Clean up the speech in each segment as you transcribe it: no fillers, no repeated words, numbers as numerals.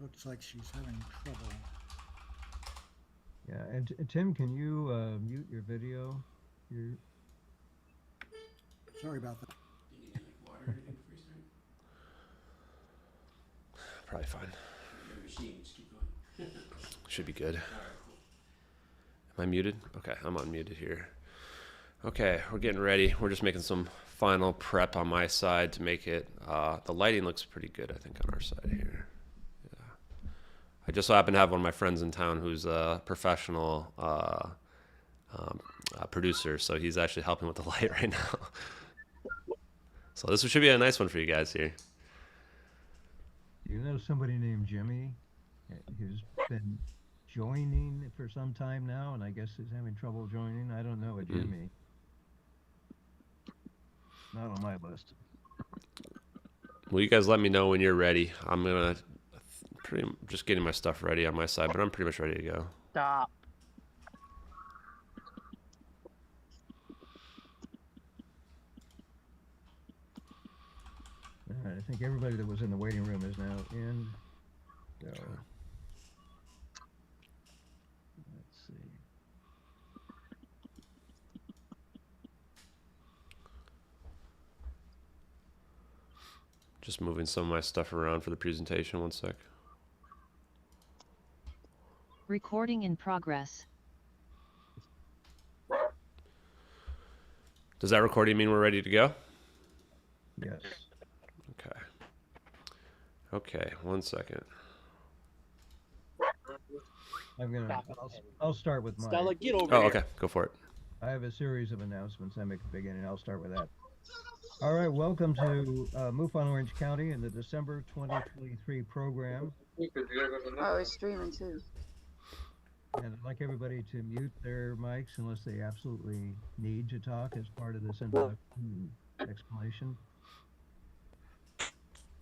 looks like she's having trouble. Yeah, and Tim, can you mute your video? Sorry about that. Do you need like water or anything before you start? Probably fine. Your machine, just keep going. Should be good. All right, cool. Am I muted? Okay, I'm unmuted here. Okay, we're getting ready. We're just making some final prep on my side to make it. The lighting looks pretty good, I think, on our side here. Yeah. I just so happen to have one of my friends in town who's a professional producer, so he's actually helping with the light right now. So this should be a nice one for you guys here. Do you know somebody named Jimmy who's been joining for some time now, and I guess is having trouble joining? I don't know a Jimmy. Not on my list. Well, you guys let me know when you're ready. I'm gonna just getting my stuff ready on my side, but I'm pretty much ready to go. Stop. All right, I think everybody that was in the waiting room is now in. So, let's see. Just moving some of my stuff around for the presentation. One sec. Recording in progress. Does that recording mean we're ready to go? Yes. Okay. Okay, 1 second. I'll start with mine. Stella, get over Oh, here. okay. Go for it. I have a series of announcements I make at the beginning. I'll start with that. All right, welcome to MUFON Orange County in the December 2023 program. Oh, it's streaming too. And I'd like everybody to mute their mics unless they absolutely need to talk as part of this introduction explanation.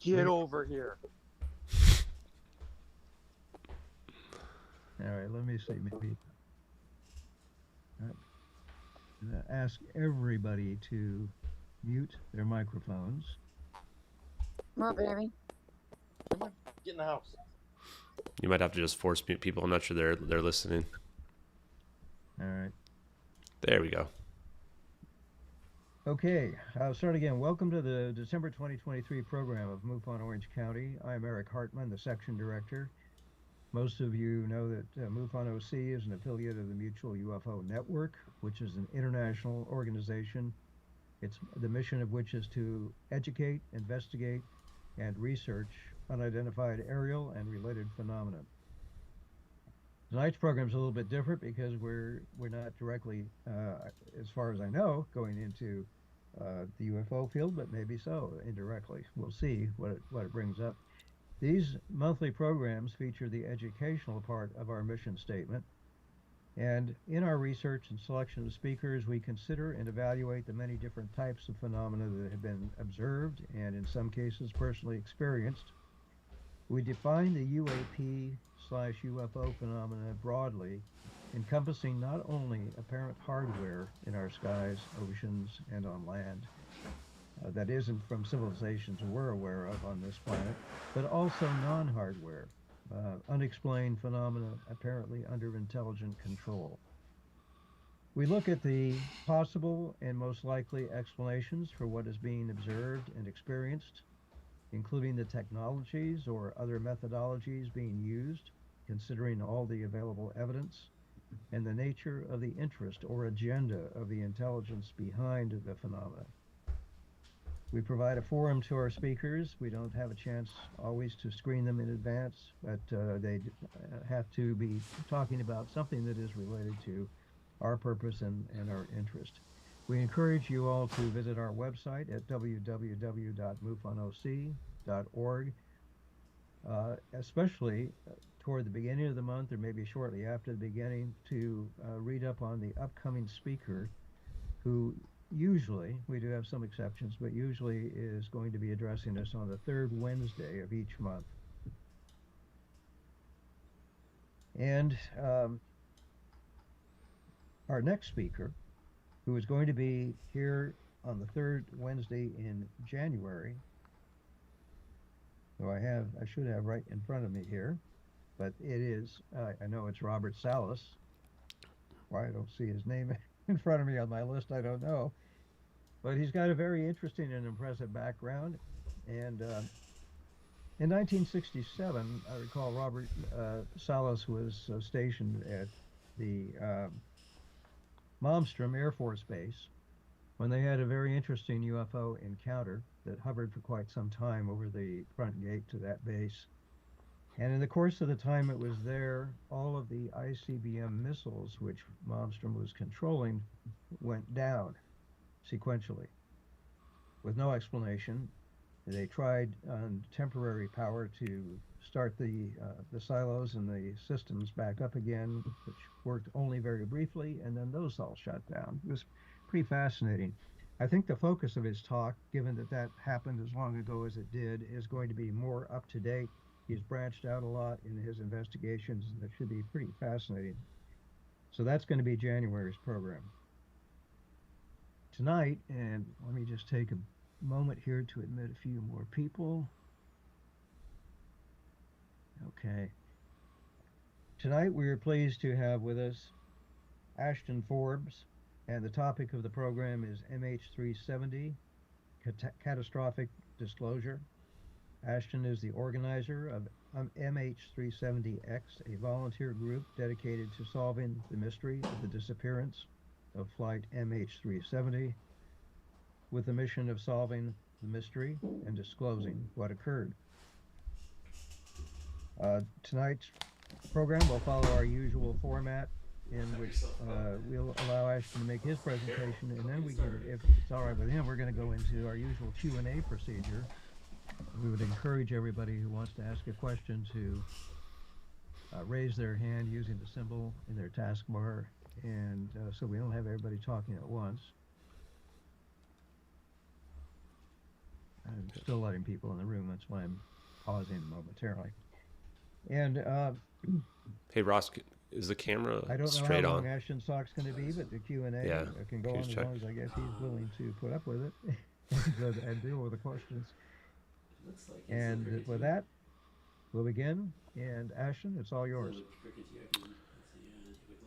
Get over here. All right, let me see. Maybe I'm gonna ask everybody to mute their microphones. Come on, baby. Get in the house. You might have to just force mute people. I'm not sure they're listening. All right. There we go. Okay, I'll start again. Welcome to the December 2023 program of MUFON Orange County. I'm Eric Hartman, the section director. Most of you know that MUFON OC is an affiliate of the Mutual UFO Network, which is an international organization. It's the mission of which is to educate, investigate, and research unidentified aerial and related phenomena. Tonight's program is a little bit different because we're not directly, as far as I know, going into the UFO field, but maybe so indirectly. We'll see what it brings up. These monthly programs feature the educational part of our mission statement. And in our research and selection of speakers, we consider and evaluate the many different types of phenomena that have been observed and in some cases personally experienced. We define the UAP/UFO phenomena broadly, encompassing not only apparent hardware in our skies, oceans, and on land that isn't from civilizations we're aware of on this planet, but also non-hardware, unexplained phenomena apparently under intelligent control. We look at the possible and most likely explanations for what is being observed and experienced, including the technologies or other methodologies being used, considering all the available evidence, and the nature of the interest or agenda of the intelligence behind the phenomena. We provide a forum to our speakers. We don't have a chance always to screen them in advance, but they have to be talking about something that is related to our purpose and our interest. We encourage you all to visit our website at www.mufonoc.org, especially toward the beginning of the month or maybe shortly after the beginning, to read up on the upcoming speaker who usually, we do have some exceptions, but usually is going to be addressing us on the third Wednesday of each month. And our next speaker, who is going to be here on the third Wednesday in January, who I should have right in front of me here, but it is, I know it's Robert Salas. Why I don't see his name in front of me on my list, I don't know. But he's got a very interesting and impressive background. And in 1967, I recall Robert Salas was stationed at the Malmstrom Air Force Base when they had a very interesting UFO encounter that hovered for quite some time over the front gate to that base. And in the course of the time it was there, all of the ICBM missiles, which Malmstrom was controlling, went down sequentially with no explanation. They tried on temporary power to start the silos and the systems back up again, which worked only very briefly, and then those all shut down. It was pretty fascinating. I think the focus of his talk, given that that happened as long ago as it did, is going to be more up to date. He's branched out a lot in his investigations, and it should be pretty fascinating. So that's going to be January's program. Tonight, and let me just take a moment here to admit a few more people. Okay. Tonight we are pleased to have with us Ashton Forbes, and the topic of the program is MH370, Catastrophic Disclosure. Ashton is the organizer of MH370x, a volunteer group dedicated to solving the mystery of the disappearance of flight MH370, with the mission of solving the mystery and disclosing what occurred. Tonight's program will follow our usual format, in which we'll allow Ashton to make his presentation, and then we can, if it's all right with him, we're going to go into our usual Q&A procedure. We would encourage everybody who wants to ask a question to raise their hand using the symbol in their taskbar, and so we don't have everybody talking at once. I'm still letting people in the room, that's why I'm pausing momentarily. And Hey Ross, is the camera I don't know straight how long on? Ashton's talk's going to be, but the Q&A Yeah, can go on as long as I guess he's willing to put up with it and deal with the questions. And with that, we'll begin. And Ashton, it's all yours.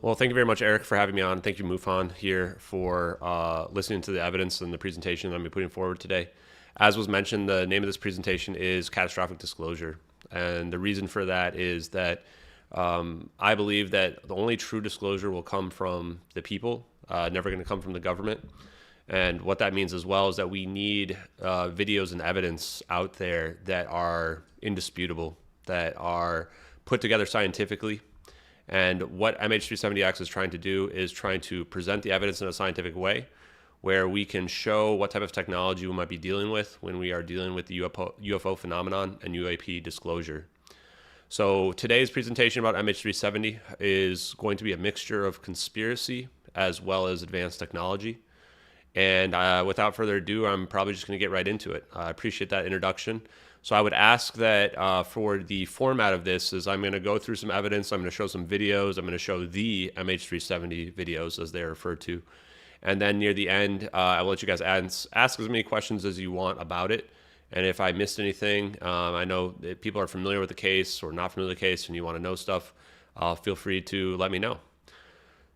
Well, thank you very much, Eric, for having me on. Thank you, MUFON, here for listening to the evidence and the presentation that I'm putting forward today. As was mentioned, the name of this presentation is Catastrophic Disclosure. And the reason for that is that I believe that the only true disclosure will come from the people, never going to come from the government. And what that means as well is that we need videos and evidence out there that are indisputable, that are put together scientifically. And what MH370x is trying to do is trying to present the evidence in a scientific way where we can show what type of technology we might be dealing with when we are dealing with the UFO phenomenon and UAP disclosure. So today's presentation about MH370 is going to be a mixture of conspiracy as well as advanced technology. And without further ado, I'm probably just going to get right into it. I appreciate that introduction. So I would ask that for the format of this is I'm going to go through some evidence. I'm going to show some videos. I'm going to show the MH370 videos as they're referred to. And then near the end, I will let you guys ask as many questions as you want about it. And if I missed anything, I know that people are familiar with the case or not familiar with the case and you want to know stuff, feel free to let me know.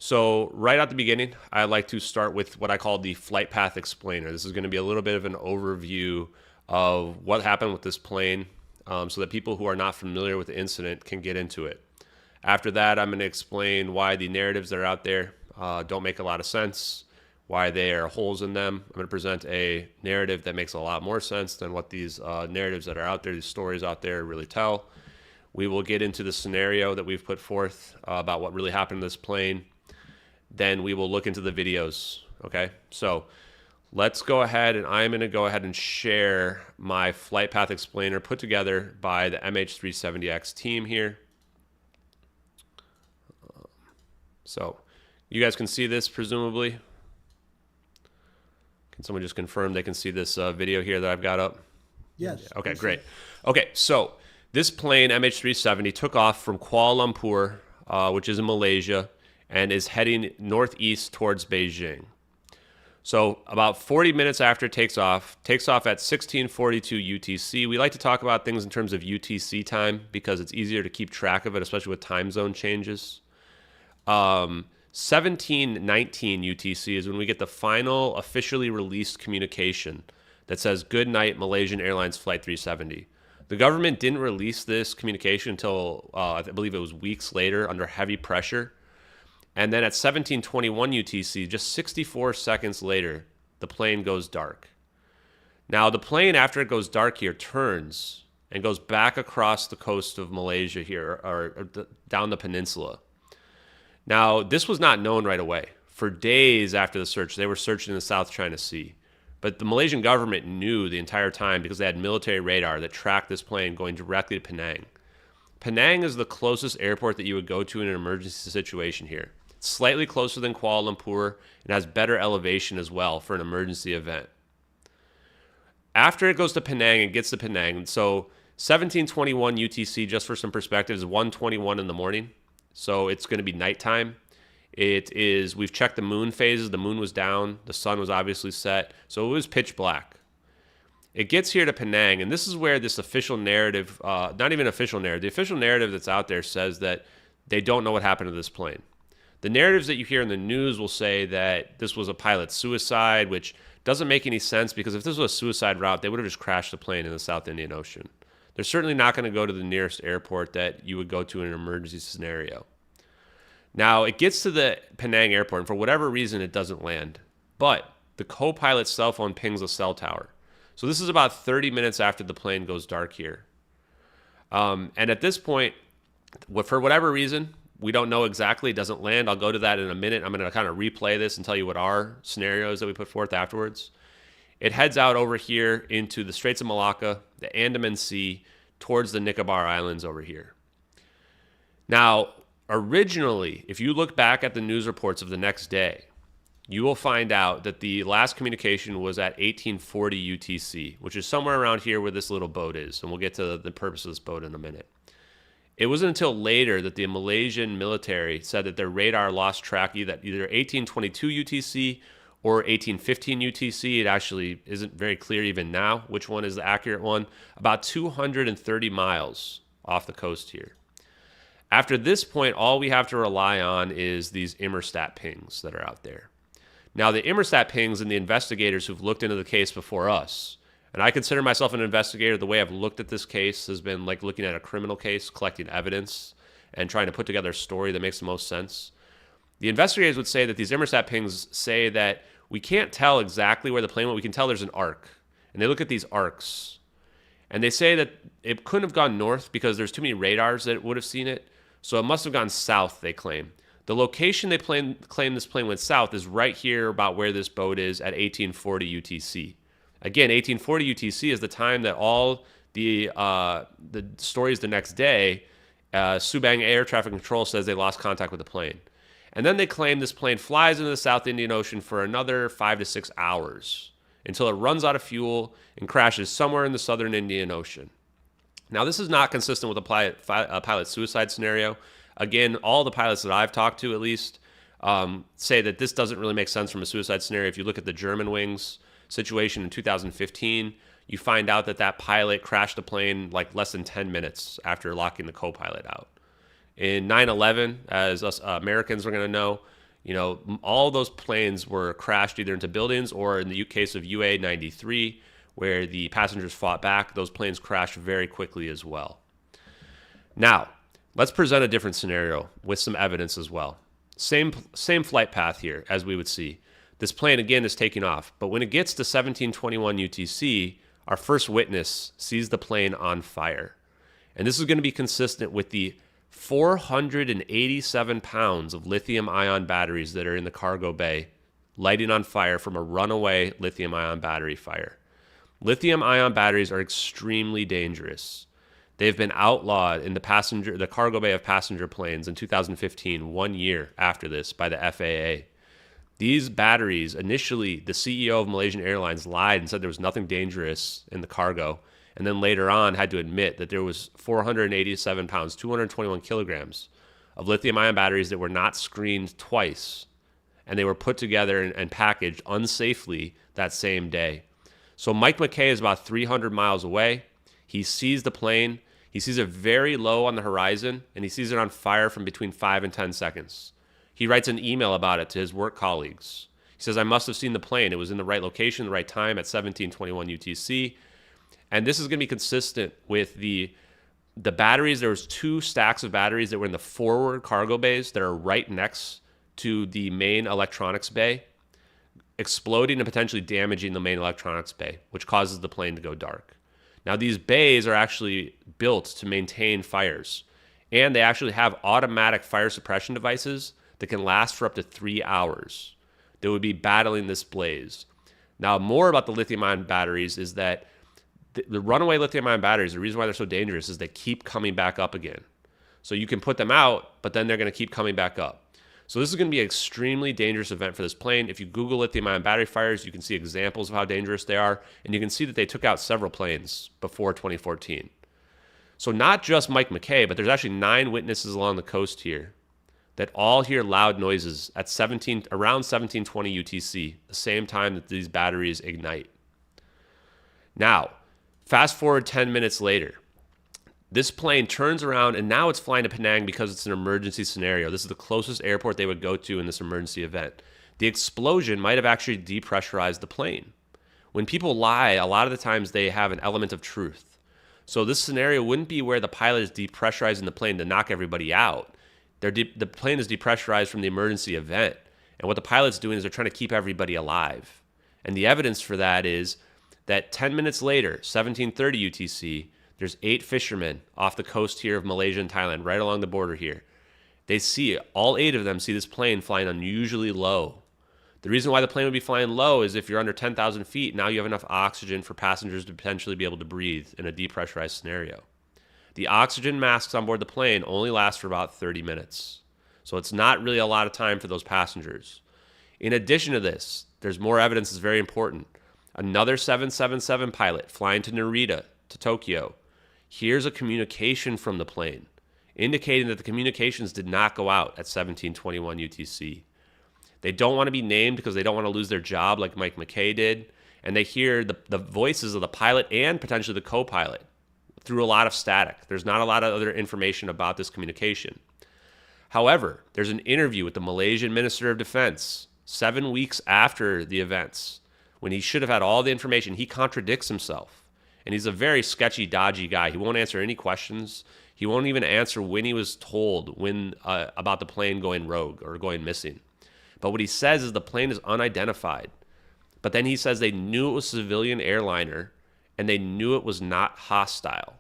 So right at the beginning, I'd like to start with what I call the flight path explainer. This is going to be a little bit of an overview of what happened with this plane so that people who are not familiar with the incident can get into it. After that, I'm going to explain why the narratives that are out there don't make a lot of sense, why there are holes in them. I'm going to present a narrative that makes a lot more sense than what these narratives that are out there, these stories out there really tell. We will get into the scenario that we've put forth about what really happened to this plane. Then we will look into the videos, okay? So let's go ahead, and I'm going to go ahead and share my flight path explainer put together by the MH370x team here. So you guys can see this, presumably. Can someone just confirm they can see this video here that I've got up? Yes. Okay, great. Okay, so this plane, MH370, took off from Kuala Lumpur, which is in Malaysia, and is heading northeast towards Beijing. So about 40 minutes after it takes off at 1642 UTC. We like to talk about things in terms of UTC time because it's easier to keep track of it, especially with time zone changes. 1719 UTC is when we get the final officially released communication that says, "Good night, Malaysian Airlines Flight 370." The government didn't release this communication until, I believe it was weeks later under heavy pressure. And then at 1721 UTC, just 64 seconds later, the plane goes dark. Now, the plane, after it goes dark here, turns and goes back across the coast of Malaysia here, or down the peninsula. Now, this was not known right away. For days after the search, they were searching in the South China Sea. But the Malaysian government knew the entire time because they had military radar that tracked this plane going directly to Penang. Penang is the closest airport that you would go to in an emergency situation here. It's slightly closer than Kuala Lumpur and has better elevation as well for an emergency event. After it goes to Penang and gets to Penang, so 1721 UTC, just for some perspective, is 1:21 in the morning. So it's going to be nighttime. We've checked the moon phases. The moon was down. The sun was obviously set. So it was pitch black. It gets here to Penang, and this is where this official narrative, not even official narrative, the official narrative that's out there says that they don't know what happened to this plane. The narratives that you hear in the news will say that this was a pilot's suicide, which doesn't make any sense because if this was a suicide route, they would have just crashed the plane in the South Indian Ocean. They're certainly not going to go to the nearest airport that you would go to in an emergency scenario. Now, it gets to the Penang airport, and for whatever reason, it doesn't land. But the co-pilot's cell phone pings a cell tower. So this is about 30 minutes after the plane goes dark here. And at this point, for whatever reason, we don't know exactly, it doesn't land. I'll go to that in a minute. I'm going to kind of replay this and tell you what our scenarios that we put forth afterwards. It heads out over here into the Straits of Malacca, the Andaman Sea, towards the Nicobar Islands over here. Now, originally, if you look back at the news reports of the next day, you will find out that the last communication was at 1840 UTC, which is somewhere around here where this little boat is. And we'll get to the purpose of this boat in a minute. It wasn't until later that the Malaysian military said that their radar lost track either 1822 UTC or 1815 UTC. It actually isn't very clear even now which one is the accurate one. About 230 miles off the coast here. After this point, all we have to rely on is these Immerstat pings that are out there. Now, the Immerstat pings and the investigators who've looked into the case before us, and I consider myself an investigator. The way I've looked at this case has been like looking at a criminal case, collecting evidence, and trying to put together a story that makes the most sense. The investigators would say that these Immerstat pings say that we can't tell exactly where the plane went. We can tell there's an arc. And they look at these arcs. And they say that it couldn't have gone north because there's too many radars that would have seen it. So it must have gone south, they claim. The location they claim this plane went south is right here about where this boat is at 1840 UTC. Again, 1840 UTC is the time that all the stories the next day, Subang Air Traffic Control says they lost contact with the plane. And then they claim this plane flies into the South Indian Ocean for another 5 to 6 hours until it runs out of fuel and crashes somewhere in the Southern Indian Ocean. Now, this is not consistent with a pilot suicide scenario. Again, all the pilots that I've talked to, at least, say that this doesn't really make sense from a suicide scenario. If you look at the Germanwings situation in 2015, you find out that pilot crashed the plane like less than 10 minutes after locking the co-pilot out. In 9/11, as us Americans are going to know, all those planes were crashed either into buildings or in the case of UA-93, where the passengers fought back, those planes crashed very quickly as well. Now, let's present a different scenario with some evidence as well. Same flight path here, as we would see. This plane, again, is taking off. But when it gets to 1721 UTC, our first witness sees the plane on fire. And this is going to be consistent with the 487 pounds of lithium-ion batteries that are in the cargo bay lighting on fire from a runaway lithium-ion battery fire. Lithium-ion batteries are extremely dangerous. They've been outlawed in the cargo bay of passenger planes in 2015, 1 year after this, by the FAA. These batteries, initially, the CEO of Malaysian Airlines lied and said there was nothing dangerous in the cargo, and then later on had to admit that there was 487 pounds, 221 kilograms of lithium-ion batteries that were not screened twice and they were put together and packaged unsafely that same day. So Mike McKay is about 300 miles away. He sees the plane. He sees it very low on the horizon, and he sees it on fire from between 5 and 10 seconds. He writes an email about it to his work colleagues. He says, I must have seen the plane. It was in the right location, the right time at 17:21 UTC. And this is going to be consistent with the batteries. There was 2 stacks of batteries that were in the forward cargo bays that are right next to the main electronics bay, exploding and potentially damaging the main electronics bay, which causes the plane to go dark. Now, these bays are actually built to maintain fires, and they actually have automatic fire suppression devices that can last for up to 3 hours. They would be battling this blaze. Now, more about the lithium-ion batteries is that the runaway lithium-ion batteries, the reason why they're so dangerous is they keep coming back up again. So you can put them out, but then they're going to keep coming back up. So this is going to be an extremely dangerous event for this plane. If you Google lithium-ion battery fires, you can see examples of how dangerous they are, and you can see that they took out several planes before 2014. So not just Mike McKay, but there's actually 9 witnesses along the coast here that all hear loud noises at around 1720 UTC, the same time that these batteries ignite. Now, fast forward 10 minutes later. This plane turns around, and now it's flying to Penang because it's an emergency scenario. This is the closest airport they would go to in this emergency event. The explosion might have actually depressurized the plane. When people lie, a lot of the times they have an element of truth. So this scenario wouldn't be where the pilot is depressurizing the plane to knock everybody out. The plane is depressurized from the emergency event. And what the pilot's doing is they're trying to keep everybody alive. And the evidence for that is that 10 minutes later, 1730 UTC, there's 8 fishermen off the coast here of Malaysia and Thailand, right along the border here. They see it. All 8 of them see this plane flying unusually low. The reason why the plane would be flying low is if you're under 10,000 feet, now you have enough oxygen for passengers to potentially be able to breathe in a depressurized scenario. The oxygen masks on board the plane only last for about 30 minutes. So it's not really a lot of time for those passengers. In addition to this, there's more evidence that's very important. Another 777 pilot flying to Narita, to Tokyo, here's a communication from the plane, indicating that the communications did not go out at 1721 UTC. They don't want to be named because they don't want to lose their job like Mike McKay did, and they hear the voices of the pilot and potentially the co-pilot through a lot of static. There's not a lot of other information about this communication. However, there's an interview with the Malaysian Minister of Defense 7 weeks after the events, when he should have had all the information. He contradicts himself. And he's a very sketchy, dodgy guy. He won't answer any questions. He won't even answer when he was told about the plane going rogue or going missing. But what he says is the plane is unidentified. But then he says they knew it was a civilian airliner and they knew it was not hostile.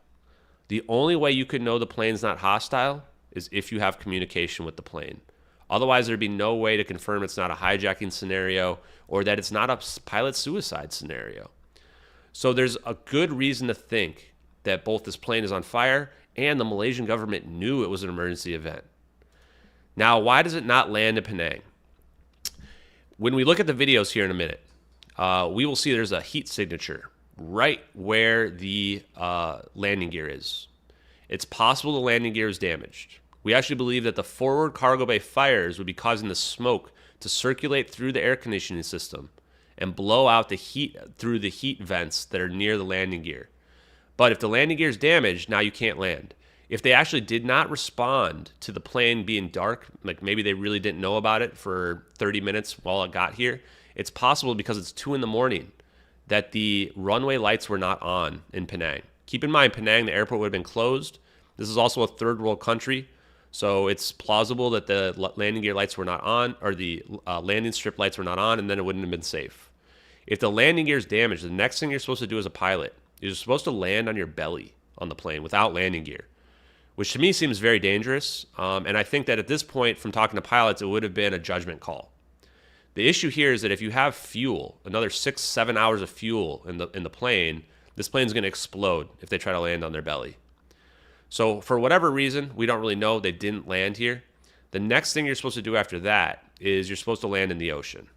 The only way you could know the plane's not hostile is if you have communication with the plane. Otherwise, there'd be no way to confirm it's not a hijacking scenario or that it's not a pilot suicide scenario. So there's a good reason to think that both this plane is on fire and the Malaysian government knew it was an emergency event. Now, why does it not land in Penang? When we look at the videos here in a minute, we will see there's a heat signature right where the landing gear is. It's possible the landing gear is damaged. We actually believe that the forward cargo bay fires would be causing the smoke to circulate through the air conditioning system and blow out the heat through the heat vents that are near the landing gear. But if the landing gear is damaged, now you can't land. If they actually did not respond to the plane being dark, like maybe they really didn't know about it for 30 minutes while it got here, it's possible because it's 2 a.m. that the runway lights were not on in Penang. Keep in mind, Penang, the airport would have been closed. This is also a third world country, so it's plausible that the landing gear lights were not on, or the landing strip lights were not on, and then it wouldn't have been safe. If the landing gear is damaged, the next thing you're supposed to do as a pilot is you're supposed to land on your belly on the plane without landing gear, which to me seems very dangerous. And I think that at this point, from talking to pilots, it would have been a judgment call. The issue here is that if you have fuel, another 6-7 hours of fuel in the plane, this plane's going to explode if they try to land on their belly. So for whatever reason, we don't really know, they didn't land here. The next thing you're supposed to do after that is you're supposed to land in the ocean.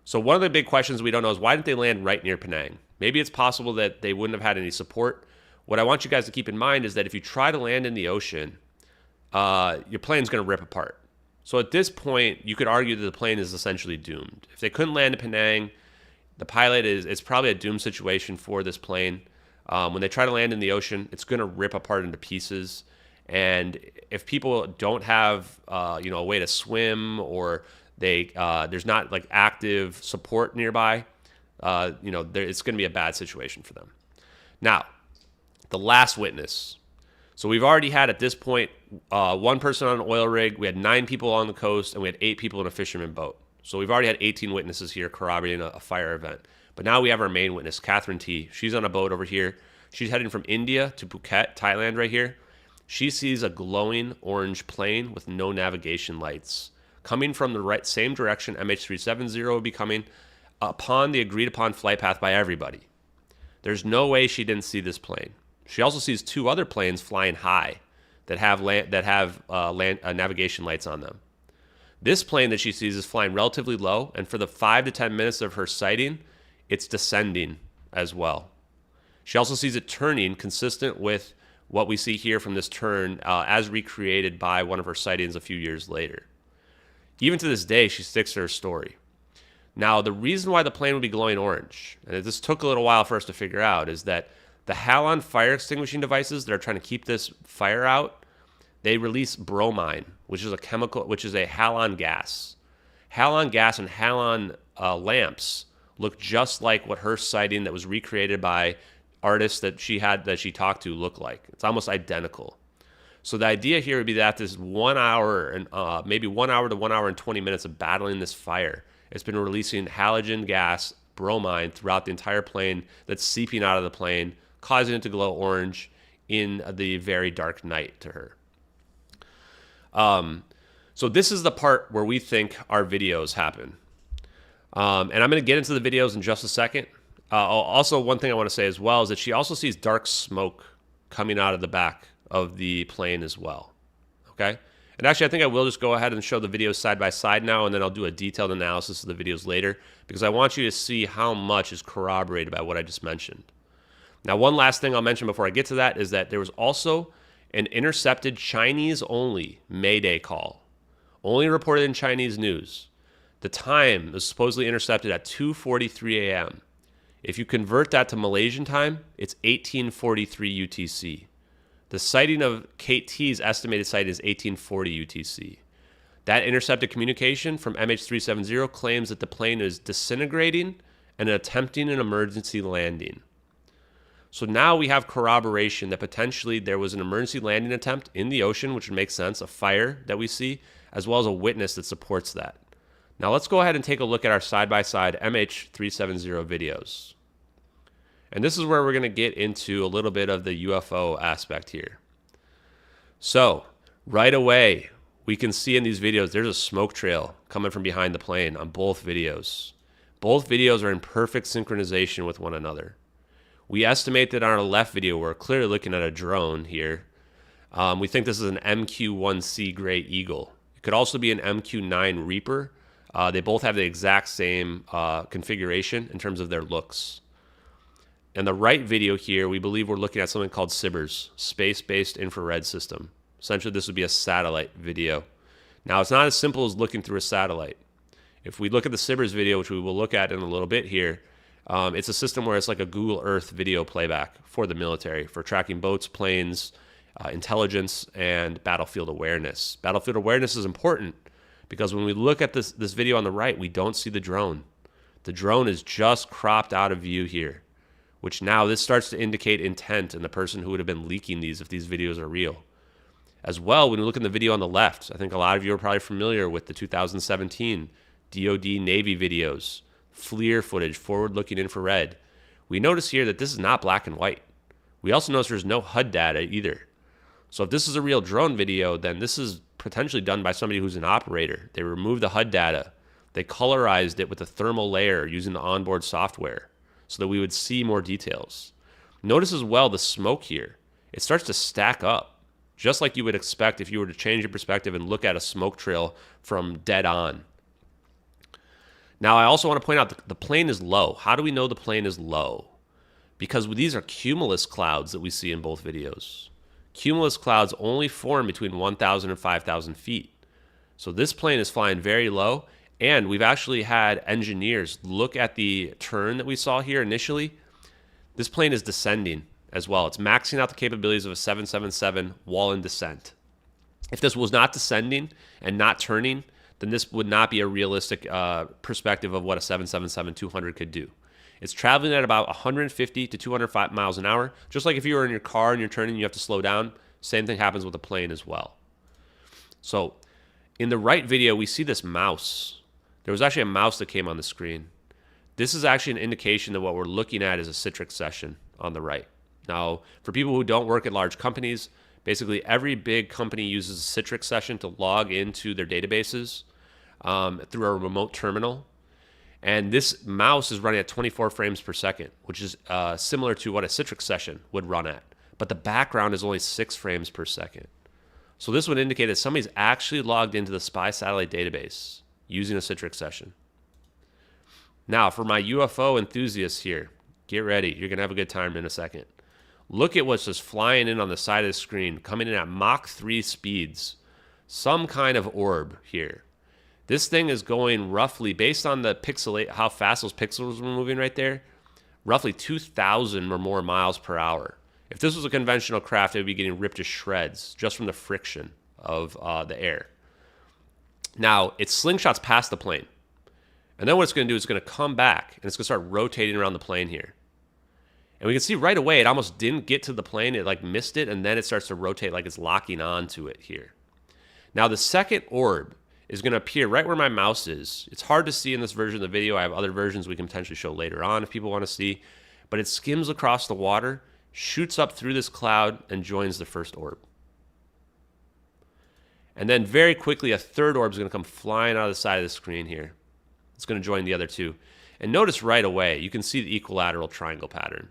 So one of the big questions we don't know is why didn't they land right near Penang? Maybe it's possible that they wouldn't have had any support. What I want you guys to keep in mind is that if you try to land in the ocean, your plane's going to rip apart. So at this point, you could argue that the plane is essentially doomed. If they couldn't land in Penang, the pilot it's probably a doomed situation for this plane. When they try to land in the ocean, it's going to rip apart into pieces. And if people don't have, a way to swim, or there's not like active support nearby, it's going to be a bad situation for them. Now, the last witness. So we've already had at this point one person on an oil rig. We had 9 people on the coast, and we had 8 people in a fisherman boat. So we've already had 18 witnesses here corroborating a fire event. But now we have our main witness, Catherine T. She's on a boat over here. She's heading from India to Phuket, Thailand right here. She sees a glowing orange plane with no navigation lights coming from the same direction MH370 would be coming upon the agreed upon flight path by everybody. There's no way she didn't see this plane. She also sees 2 other planes flying high that have navigation lights on them. This plane that she sees is flying relatively low, and for the 5 to 10 minutes of her sighting, it's descending as well. She also sees it turning, consistent with what we see here from this turn as recreated by one of her sightings a few years later. Even to this day, she sticks to her story. Now, the reason why the plane would be glowing orange, and this took a little while for us to figure out, is that the halon fire extinguishing devices that are trying to keep this fire out, they release bromine, which is a chemical, which is a halon gas. Halon gas and halon lamps look just like what her sighting that was recreated by artists that she talked to look like. It's almost identical. So the idea here would be that this 1 hour and maybe 1 hour to 1 hour and 20 minutes of battling this fire, it's been releasing halogen gas, bromine throughout the entire plane that's seeping out of the plane, causing it to glow orange in the very dark night to her. So this is the part where we think our videos happen. And I'm going to get into the videos in just a second. Also, one thing I want to say as well is that she also sees dark smoke coming out of the back of the plane as well. Okay? And actually, I think I will just go ahead and show the videos side by side now, and then I'll do a detailed analysis of the videos later, because I want you to see how much is corroborated by what I just mentioned. Now, one last thing I'll mention before I get to that is that there was also an intercepted Chinese-only Mayday call, only reported in Chinese news. The time was supposedly intercepted at 2:43 a.m. If you convert that to Malaysian time, it's 1843 UTC. The sighting of Kate T's estimated sighting is 1840 UTC. That intercepted communication from MH370 claims that the plane is disintegrating and attempting an emergency landing. So now we have corroboration that potentially there was an emergency landing attempt in the ocean, which would make sense, a fire that we see, as well as a witness that supports that. Now let's go ahead and take a look at our side-by-side MH370 videos. And this is where we're going to get into a little bit of the UFO aspect here. So right away, we can see in these videos, there's a smoke trail coming from behind the plane on both videos. Both videos are in perfect synchronization with one another. We estimate that on our left video, we're clearly looking at a drone here. We think this is an MQ-1C Gray Eagle. It could also be an MQ-9 Reaper. They both have the exact same configuration in terms of their looks. In the right video here, we believe we're looking at something called SBIRS, Space-Based Infrared System. Essentially, this would be a satellite video. Now, it's not as simple as looking through a satellite. If we look at the SBIRS video, which we will look at in a little bit here, it's a system where it's like a Google Earth video playback for the military, for tracking boats, planes, intelligence, and battlefield awareness. Battlefield awareness is important because when we look at this video on the right, we don't see the drone. The drone is just cropped out of view here, which now this starts to indicate intent in the person who would have been leaking these if these videos are real. As well, when we look at the video on the left, I think a lot of you are probably familiar with the 2017 DoD Navy videos, FLIR footage, forward-looking infrared. We notice here that this is not black and white. We also notice there's no HUD data either. So if this is a real drone video, then this is potentially done by somebody who's an operator. They removed the HUD data. They colorized it with a thermal layer using the onboard software so that we would see more details. Notice as well the smoke here. It starts to stack up, just like you would expect if you were to change your perspective and look at a smoke trail from dead on. Now, I also want to point out that the plane is low. How do we know the plane is low? Because these are cumulus clouds that we see in both videos. Cumulus clouds only form between 1,000 and 5,000 feet. So this plane is flying very low, and we've actually had engineers look at the turn that we saw here initially. This plane is descending as well. It's maxing out the capabilities of a 777 while in descent. If this was not descending and not turning, then this would not be a realistic perspective of what a 777-200 could do. It's traveling at about 150 to 205 miles an hour. Just like if you were in your car and you're turning, you have to slow down. Same thing happens with a plane as well. So in the right video, we see this mouse. There was actually a mouse that came on the screen. This is actually an indication that what we're looking at is a Citrix session on the right. Now, for people who don't work at large companies, basically every big company uses a Citrix session to log into their databases through a remote terminal. And this mouse is running at 24 frames per second, which is similar to what a Citrix session would run at. But the background is only 6 frames per second. So this would indicate that somebody's actually logged into the spy satellite database using a Citrix session. Now, for my UFO enthusiasts here, get ready. You're going to have a good time in a second. Look at what's just flying in on the side of the screen, coming in at Mach 3 speeds. Some kind of orb here. This thing is going roughly, based on the pixelate, how fast those pixels were moving right there, roughly 2,000 or more miles per hour. If this was a conventional craft, it would be getting ripped to shreds just from the friction of the air. Now, it slingshots past the plane. And then what it's going to do is it's going to come back, and it's going to start rotating around the plane here. And we can see right away it almost didn't get to the plane. It like missed it, and then it starts to rotate like it's locking onto it here. Now, the second orb is going to appear right where my mouse is. It's hard to see in this version of the video. I have other versions we can potentially show later on if people want to see. But it skims across the water, shoots up through this cloud, and joins the first orb. And then very quickly, a third orb is going to come flying out of the side of the screen here. It's going to join the other two. And notice right away, you can see the equilateral triangle pattern.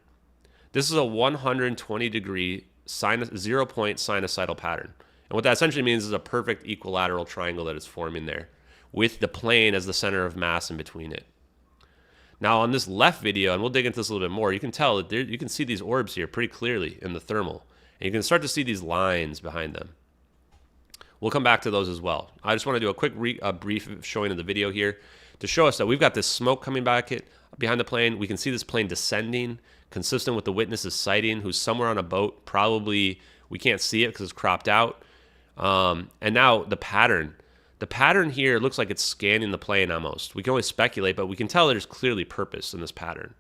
This is a 120-degree 0-point sinusoidal pattern. And what that essentially means is a perfect equilateral triangle that is forming there, with the plane as the center of mass in between it. Now on this left video, and we'll dig into this a little bit more, you can tell that you can see these orbs here pretty clearly in the thermal. And you can start to see these lines behind them. We'll come back to those as well. I just want to do a quick brief showing of the video here to show us that we've got this smoke coming back behind the plane. We can see this plane descending, consistent with the witness's sighting, who's somewhere on a boat. Probably, we can't see it because it's cropped out. And now the pattern. The pattern here looks like it's scanning the plane almost. We can only speculate, but we can tell there's clearly purpose in this pattern.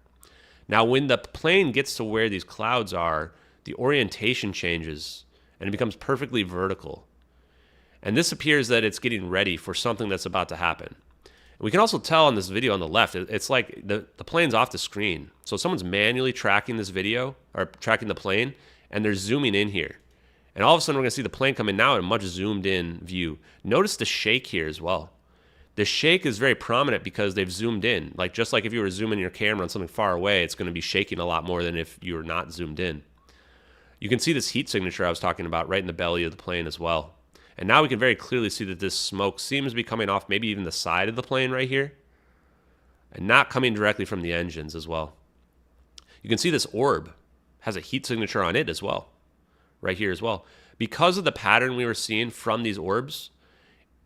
Now, when the plane gets to where these clouds are, the orientation changes, and it becomes perfectly vertical. And this appears that it's getting ready for something that's about to happen. We can also tell on this video on the left, it's like the plane's off the screen. So someone's manually tracking this video, or tracking the plane, and they're zooming in here. And all of a sudden, we're going to see the plane come in now in a much zoomed in view. Notice the shake here as well. The shake is very prominent because they've zoomed in. Like just like if you were zooming your camera on something far away, it's going to be shaking a lot more than if you were not zoomed in. You can see this heat signature I was talking about right in the belly of the plane as well. And now we can very clearly see that this smoke seems to be coming off maybe even the side of the plane right here, and not coming directly from the engines as well. You can see this orb has a heat signature on it as well, right here as well. Because of the pattern we were seeing from these orbs,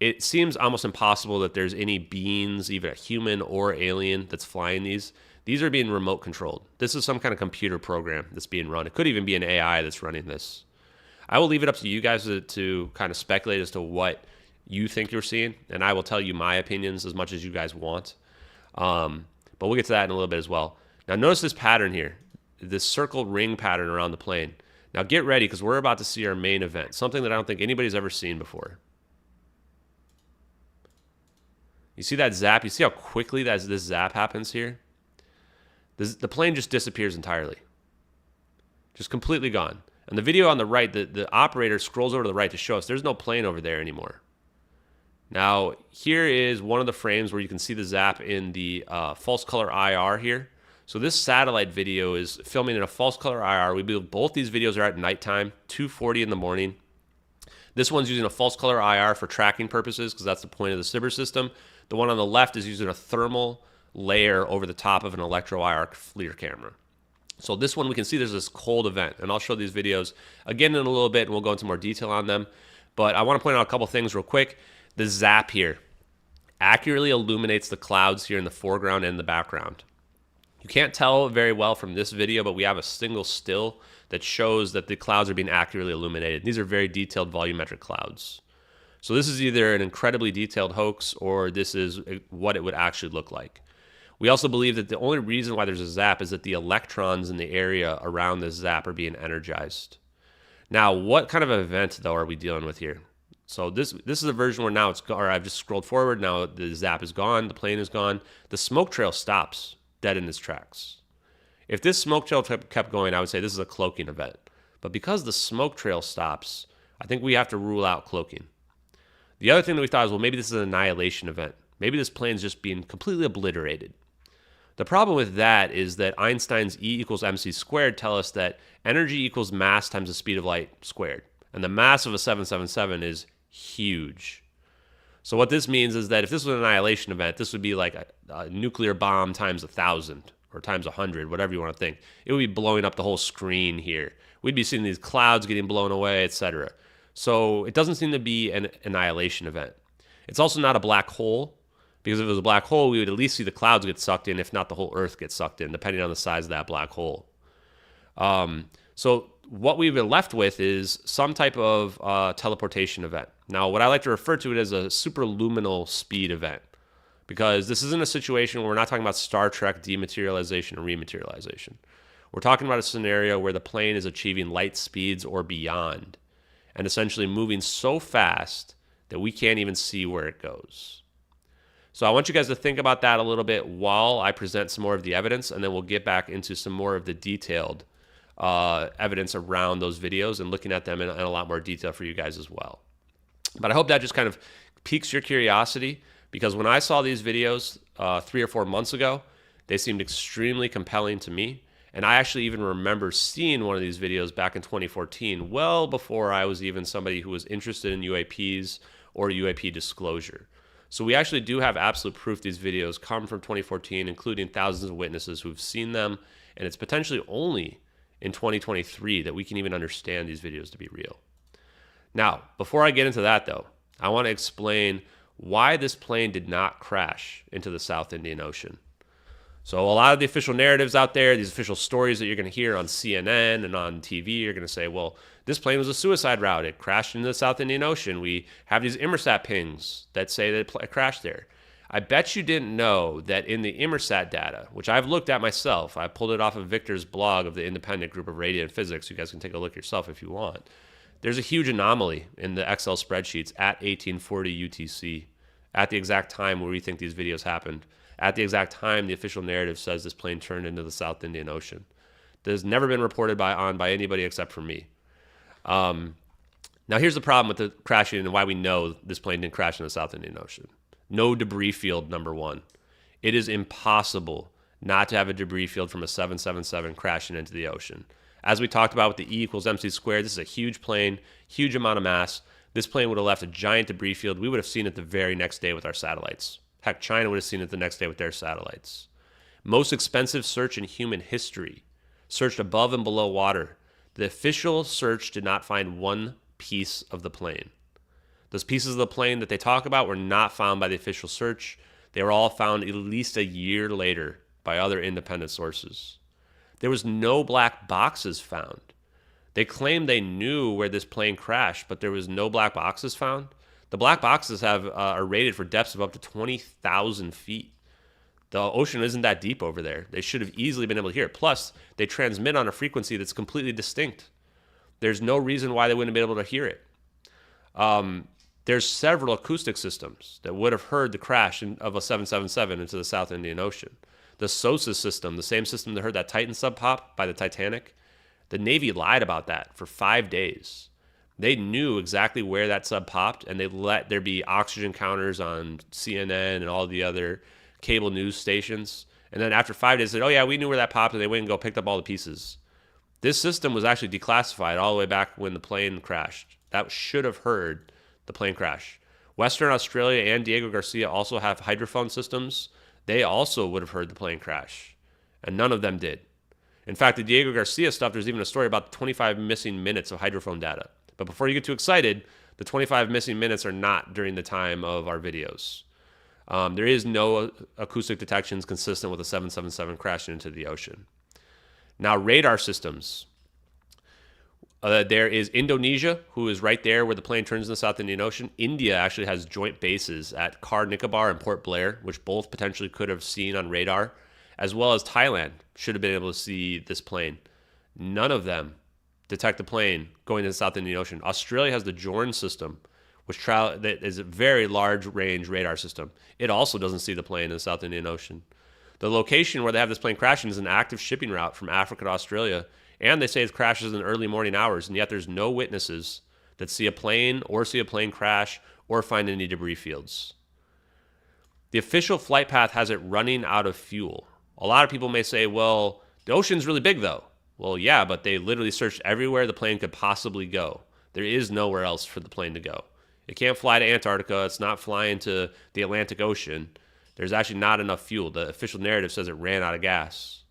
it seems almost impossible that there's any beings, even a human or alien, that's flying these. These are being remote controlled. This is some kind of computer program that's being run. It could even be an AI that's running this. I will leave it up to you guys to kind of speculate as to what you think you're seeing, and I will tell you my opinions as much as you guys want. But we'll get to that in a little bit as well. Now notice this pattern here, this circle ring pattern around the plane. Now get ready because we're about to see our main event, something that I don't think anybody's ever seen before. You see that zap? You see how quickly this zap happens here? The plane just disappears entirely. Just completely gone. And the video on the right, the operator scrolls over to the right to show us there's no plane over there anymore. Now, here is one of the frames where you can see the zap in the false color IR here. So this satellite video is filming in a false color IR. We believe both these videos are at nighttime, 2:40 in the morning. This one's using a false color IR for tracking purposes because that's the point of the Cyber system. The one on the left is using a thermal layer over the top of an electro IR FLIR camera. So this one we can see there's this cold event, and I'll show these videos again in a little bit, and we'll go into more detail on them. But I want to point out a couple things real quick. The zap here accurately illuminates the clouds here in the foreground and the background. You can't tell very well from this video, but we have a single still that shows that the clouds are being accurately illuminated. These are very detailed volumetric clouds. So this is either an incredibly detailed hoax or this is what it would actually look like. We also believe that the only reason why there's a zap is that the electrons in the area around the zap are being energized. Now, what kind of event, though, are we dealing with here? So this is a version where now it's gone, or I've just scrolled forward. Now the zap is gone. The plane is gone. The smoke trail stops dead in its tracks. If this smoke trail kept going, I would say this is a cloaking event. But because the smoke trail stops, I think we have to rule out cloaking. The other thing that we thought is, well, maybe this is an annihilation event. Maybe this plane's just being completely obliterated. The problem with that is that Einstein's E equals mc squared tell us that energy equals mass times the speed of light squared. And the mass of a 777 is huge. So what this means is that if this was an annihilation event, this would be like a nuclear bomb times 1,000 or times 100, whatever you want to think. It would be blowing up the whole screen here. We'd be seeing these clouds getting blown away, etc. So it doesn't seem to be an annihilation event. It's also not a black hole, because if it was a black hole, we would at least see the clouds get sucked in, if not the whole Earth get sucked in, depending on the size of that black hole. So what we've been left with is some type of teleportation event. Now, what I like to refer to it as a superluminal speed event, because this isn't a situation where we're not talking about Star Trek dematerialization or rematerialization. We're talking about a scenario where the plane is achieving light speeds or beyond, and essentially moving so fast that we can't even see where it goes. So I want you guys to think about that a little bit while I present some more of the evidence, and then we'll get back into some more of the detailed evidence around those videos and looking at them in a lot more detail for you guys as well. But I hope that just kind of piques your curiosity, because when I saw these videos 3 or 4 months ago, they seemed extremely compelling to me. And I actually even remember seeing one of these videos back in 2014, well before I was even somebody who was interested in UAPs or UAP disclosure. So we actually do have absolute proof these videos come from 2014, including thousands of witnesses who've seen them. And it's potentially only in 2023 that we can even understand these videos to be real. Now, before I get into that though, I want to explain why this plane did not crash into the South Indian Ocean. So a lot of the official narratives out there, these official stories that you're going to hear on CNN and on TV, you're going to say, well, this plane was a suicide route. It crashed into the South Indian Ocean. We have these Inmarsat pings that say that it crashed there. I bet you didn't know that in the Inmarsat data, which I've looked at myself, I pulled it off of Victor's blog of the Independent Group of Radiant Physics. You guys can take a look yourself if you want. There's a huge anomaly in the Excel spreadsheets at 1840 UTC, at the exact time where we think these videos happened, at the exact time the official narrative says this plane turned into the South Indian Ocean. That has never been reported by anybody except for me. Now here's the problem with the crashing and why we know this plane didn't crash in the South Indian Ocean. No debris field, number one. It is impossible not to have a debris field from a 777 crashing into the ocean. As we talked about with the E equals mc squared, this is a huge plane, huge amount of mass. This plane would have left a giant debris field. We would have seen it the very next day with our satellites. Heck, China would have seen it the next day with their satellites. Most expensive search in human history, searched above and below water. The official search did not find one piece of the plane. Those pieces of the plane that they talk about were not found by the official search. They were all found at least a year later by other independent sources. There was no black boxes found. They claimed they knew where this plane crashed, but there was no black boxes found. The black boxes are rated for depths of up to 20,000 feet. The ocean isn't that deep over there. They should have easily been able to hear it. Plus, they transmit on a frequency that's completely distinct. There's no reason why they wouldn't be able to hear it. There's several acoustic systems that would have heard the crash of a 777 into the South Indian Ocean. The SOSA system, the same system that heard that Titan sub pop by the Titanic, the Navy lied about that for 5 days. They knew exactly where that sub popped, and they let there be oxygen counters on CNN and all the other cable news stations. And then after 5 days, they said, oh yeah, we knew where that popped, and they went and picked up all the pieces. This system was actually declassified all the way back when the plane crashed. That should have heard the plane crash. Western Australia and Diego Garcia also have hydrophone systems. They also would have heard the plane crash, and none of them did. In fact, the Diego Garcia stuff, there's even a story about 25 missing minutes of hydrophone data. But before you get too excited, The 25 missing minutes are not during the time of our videos. There is no acoustic detections consistent with a 777 crashing into the ocean. Now, radar systems. There is Indonesia, who is right there where the plane turns in the South Indian Ocean. India actually has joint bases at Car Nicobar and Port Blair, which both potentially could have seen on radar, as well as Thailand should have been able to see this plane. None of them detect the plane going to the South Indian Ocean. Australia has the Jorn system, that is a very large range radar system. It also doesn't see the plane in the South Indian Ocean. The location where they have this plane crashing is an active shipping route from Africa to Australia, and they say it crashes in the early morning hours, and yet there's no witnesses that see a plane crash or find any debris fields. The official flight path has it running out of fuel. A lot of people may say, well, the ocean's really big though. Well, yeah, but they literally searched everywhere the plane could possibly go. There is nowhere else for the plane to go. It can't fly to Antarctica. It's not flying to the Atlantic Ocean. There's actually not enough fuel. The official narrative says it ran out of gas.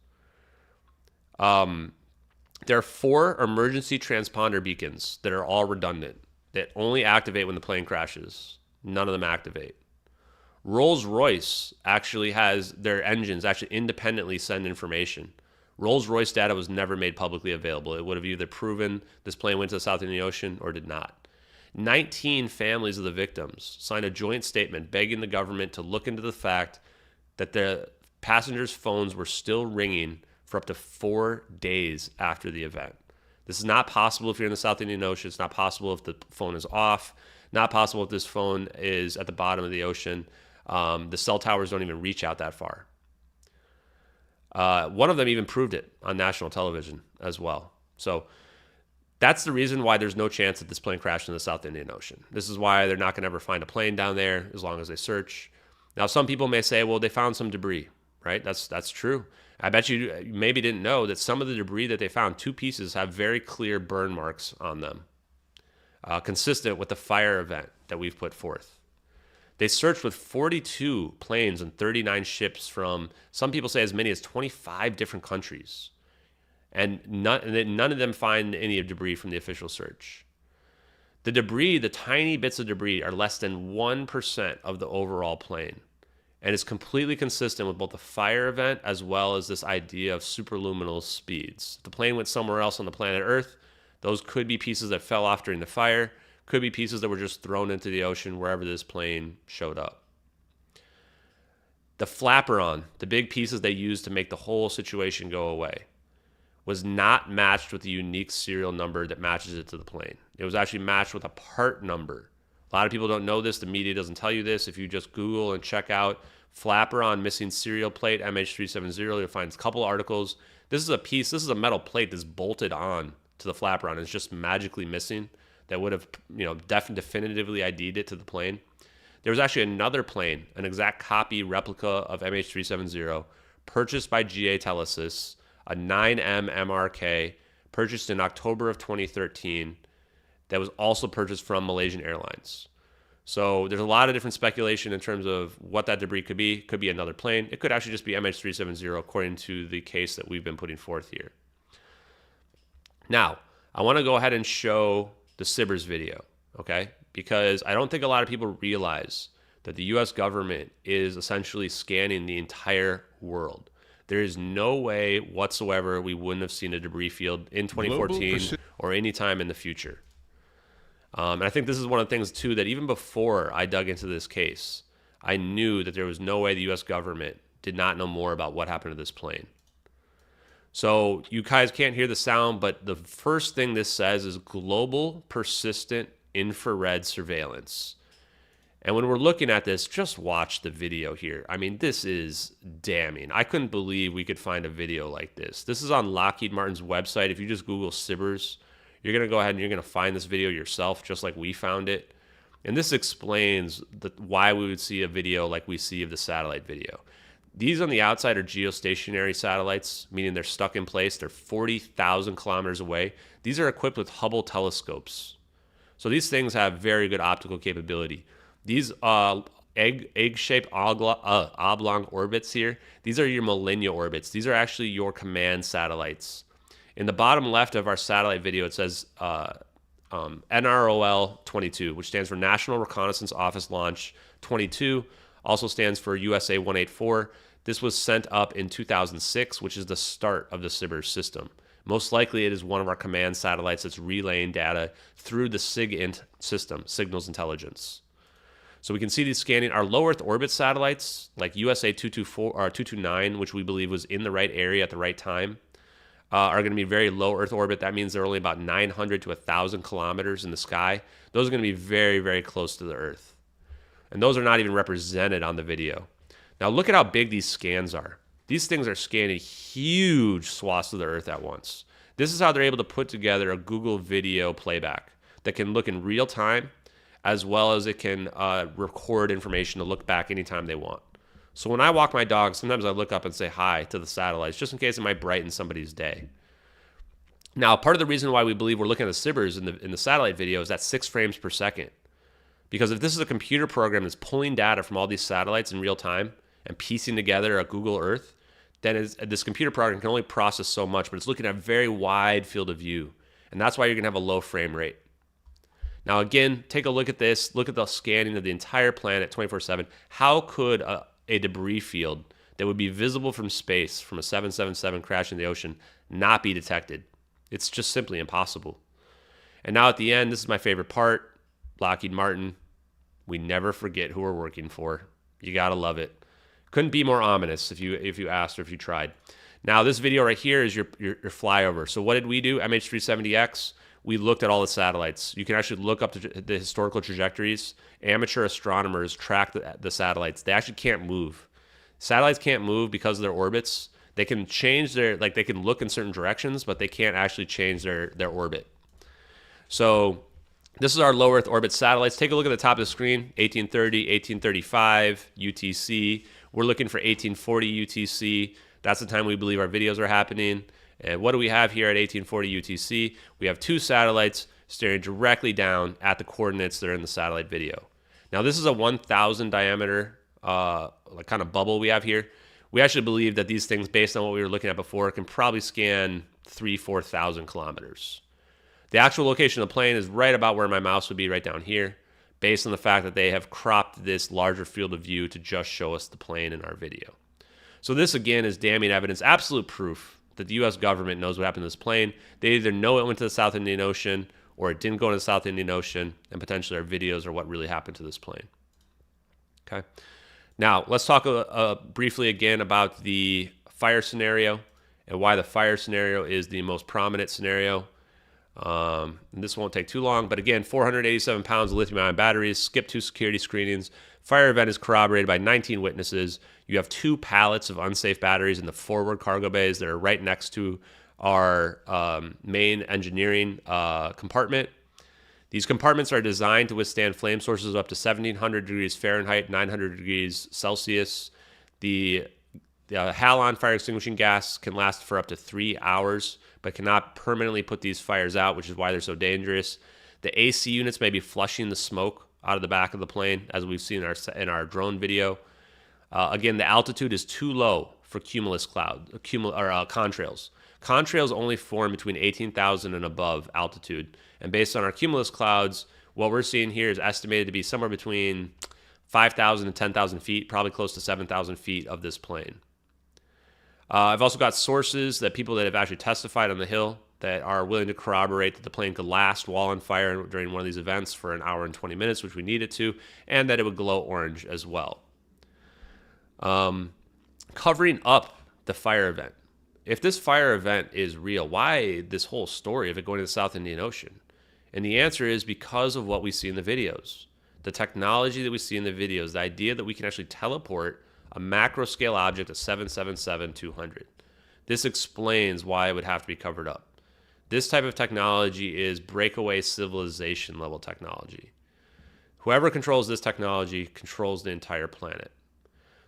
There are 4 emergency transponder beacons that are all redundant, that only activate when the plane crashes. None of them activate. Rolls-Royce actually has their engines actually independently send information. Rolls-Royce data was never made publicly available. It would have either proven this plane went to the South Indian Ocean or did not. 19 families of the victims signed a joint statement begging the government to look into the fact that the passengers' phones were still ringing for up to 4 days after the event. This is not possible if you're in the South Indian Ocean. It's not possible if the phone is off. Not possible if this phone is at the bottom of the ocean. The cell towers don't even reach out that far. One of them even proved it on national television as well. So that's the reason why there's no chance that this plane crashed in the South Indian Ocean. This is why they're not going to ever find a plane down there as long as they search. Now, some people may say, well, they found some debris, right? That's true. I bet you maybe didn't know that some of the debris that they found, 2 pieces, have very clear burn marks on them, consistent with the fire event that we've put forth. They searched with 42 planes and 39 ships from, some people say, as many as 25 different countries. And none of them find any debris from the official search. The debris, the tiny bits of debris, are less than 1% of the overall plane. And it's completely consistent with both the fire event as well as this idea of superluminal speeds. If the plane went somewhere else on the planet Earth, those could be pieces that fell off during the fire, could be pieces that were just thrown into the ocean wherever this plane showed up. The flaperon, the big pieces they used to make the whole situation go away, was not matched with the unique serial number that matches it to the plane. It was actually matched with a part number. A lot of people don't know this. The media doesn't tell you this. If you just Google and check out flaperon missing serial plate MH370, you'll find a couple articles. This is a metal plate that's bolted on to the flaperon. It's just magically missing. That would have, definitively ID'd it to the plane. There was actually another plane, an exact copy replica of MH370, purchased by GA Telesys, a 9M MRK, purchased in October of 2013, that was also purchased from Malaysian Airlines. So there's a lot of different speculation in terms of what that debris could be. It could be another plane. It could actually just be MH370, according to the case that we've been putting forth here. Now, I want to go ahead and show the Sibbers video, okay? Because I don't think a lot of people realize that the U.S. government is essentially scanning the entire world. There is no way whatsoever we wouldn't have seen a debris field in 2014 or any time in the future. And I think this is one of the things, too, that even before I dug into this case, I knew that there was no way the U.S. government did not know more about what happened to this plane. So you guys can't hear the sound, but the first thing this says is global persistent infrared surveillance. And when we're looking at this, just watch the video here. I mean, this is damning. I couldn't believe we could find a video like this. This is on Lockheed Martin's website. If you just Google Sibbers, you're going to go ahead and you're going to find this video yourself, just like we found it. And this explains why we would see a video like we see of the satellite video. These on the outside are geostationary satellites, meaning they're stuck in place. They're 40,000 kilometers away. These are equipped with Hubble telescopes. So these things have very good optical capability. These egg-shaped oblong orbits here, these are your millennia orbits. These are actually your command satellites. In the bottom left of our satellite video, it says NROL 22, which stands for National Reconnaissance Office Launch 22, also stands for USA 184. This was sent up in 2006, which is the start of the SBIRS system. Most likely it is one of our command satellites that's relaying data through the SIGINT system, Signals Intelligence. So we can see these scanning our low Earth orbit satellites, like USA 224 or 229, which we believe was in the right area at the right time, are going to be very low Earth orbit. That means they're only about 900 to 1,000 kilometers in the sky. Those are going to be very, very close to the Earth. And those are not even represented on the video. Now look at how big these scans are. These things are scanning huge swaths of the Earth at once. This is how they're able to put together a Google video playback that can look in real time, as well as it can record information to look back anytime they want. So when I walk my dog, sometimes I look up and say hi to the satellites, just in case it might brighten somebody's day. Now, part of the reason why we believe we're looking at the SBIRS in the satellite video is that 6 frames per second. Because if this is a computer program that's pulling data from all these satellites in real time and piecing together a Google Earth, then this computer program can only process so much, but it's looking at a very wide field of view. And that's why you're going to have a low frame rate. Now, again, take a look at this. Look at the scanning of the entire planet 24/7. How could a debris field that would be visible from space from a 777 crash in the ocean not be detected? It's just simply impossible. And now at the end, this is my favorite part. Lockheed Martin, we never forget who we're working for. You got to love it. Couldn't be more ominous if you asked or if you tried. Now, this video right here is your flyover. So what did we do? MH370x. We looked at all the satellites. You can actually look up the historical trajectories. Amateur astronomers track the satellites. They actually can't move. Satellites can't move because of their orbits. They can change they can look in certain directions, but they can't actually change their orbit. So this is our low Earth orbit satellites. Take a look at the top of the screen, 1830, 1835, UTC. We're looking for 1840 UTC. That's the time we believe our videos are happening. And what do we have here at 1840 UTC? We have 2 satellites staring directly down at the coordinates that are in the satellite video. Now, this is a 1,000 diameter kind of bubble we have here. We actually believe that these things, based on what we were looking at before, can probably scan 3,000-4,000 kilometers. The actual location of the plane is right about where my mouse would be, right down here, based on the fact that they have cropped this larger field of view to just show us the plane in our video. So this, again, is damning evidence, absolute proof that the U.S. government knows what happened to this plane. They either know it went to the South Indian Ocean or it didn't go into the South Indian Ocean, and potentially our videos are what really happened to this plane. Okay. Now, let's talk briefly again about the fire scenario and why the fire scenario is the most prominent scenario. And this won't take too long, but again, 487 pounds of lithium-ion batteries, skip 2 security screenings. Fire event is corroborated by 19 witnesses. You have 2 pallets of unsafe batteries in the forward cargo bays that are right next to our main engineering compartment. These compartments are designed to withstand flame sources of up to 1,700 degrees Fahrenheit, 900 degrees Celsius. The halon fire extinguishing gas can last for up to 3 hours, but cannot permanently put these fires out, which is why they're so dangerous. The AC units may be flushing the smoke out of the back of the plane, as we've seen in our drone video. Again, the altitude is too low for cumulus cloud, contrails. Contrails only form between 18,000 and above altitude. And based on our cumulus clouds, what we're seeing here is estimated to be somewhere between 5,000 and 10,000 feet, probably close to 7,000 feet of this plane. I've also got sources that people that have actually testified on the Hill that are willing to corroborate that the plane could last while on fire during one of these events for 1 hour and 20 minutes, which we need it to, and that it would glow orange as well. Covering up the fire event. If this fire event is real, why this whole story of it going to the South Indian Ocean? And the answer is because of what we see in the videos. The technology that we see in the videos, the idea that we can actually teleport a macro scale object at 777-200. This explains why it would have to be covered up. This type of technology is breakaway civilization level technology. Whoever controls this technology controls the entire planet.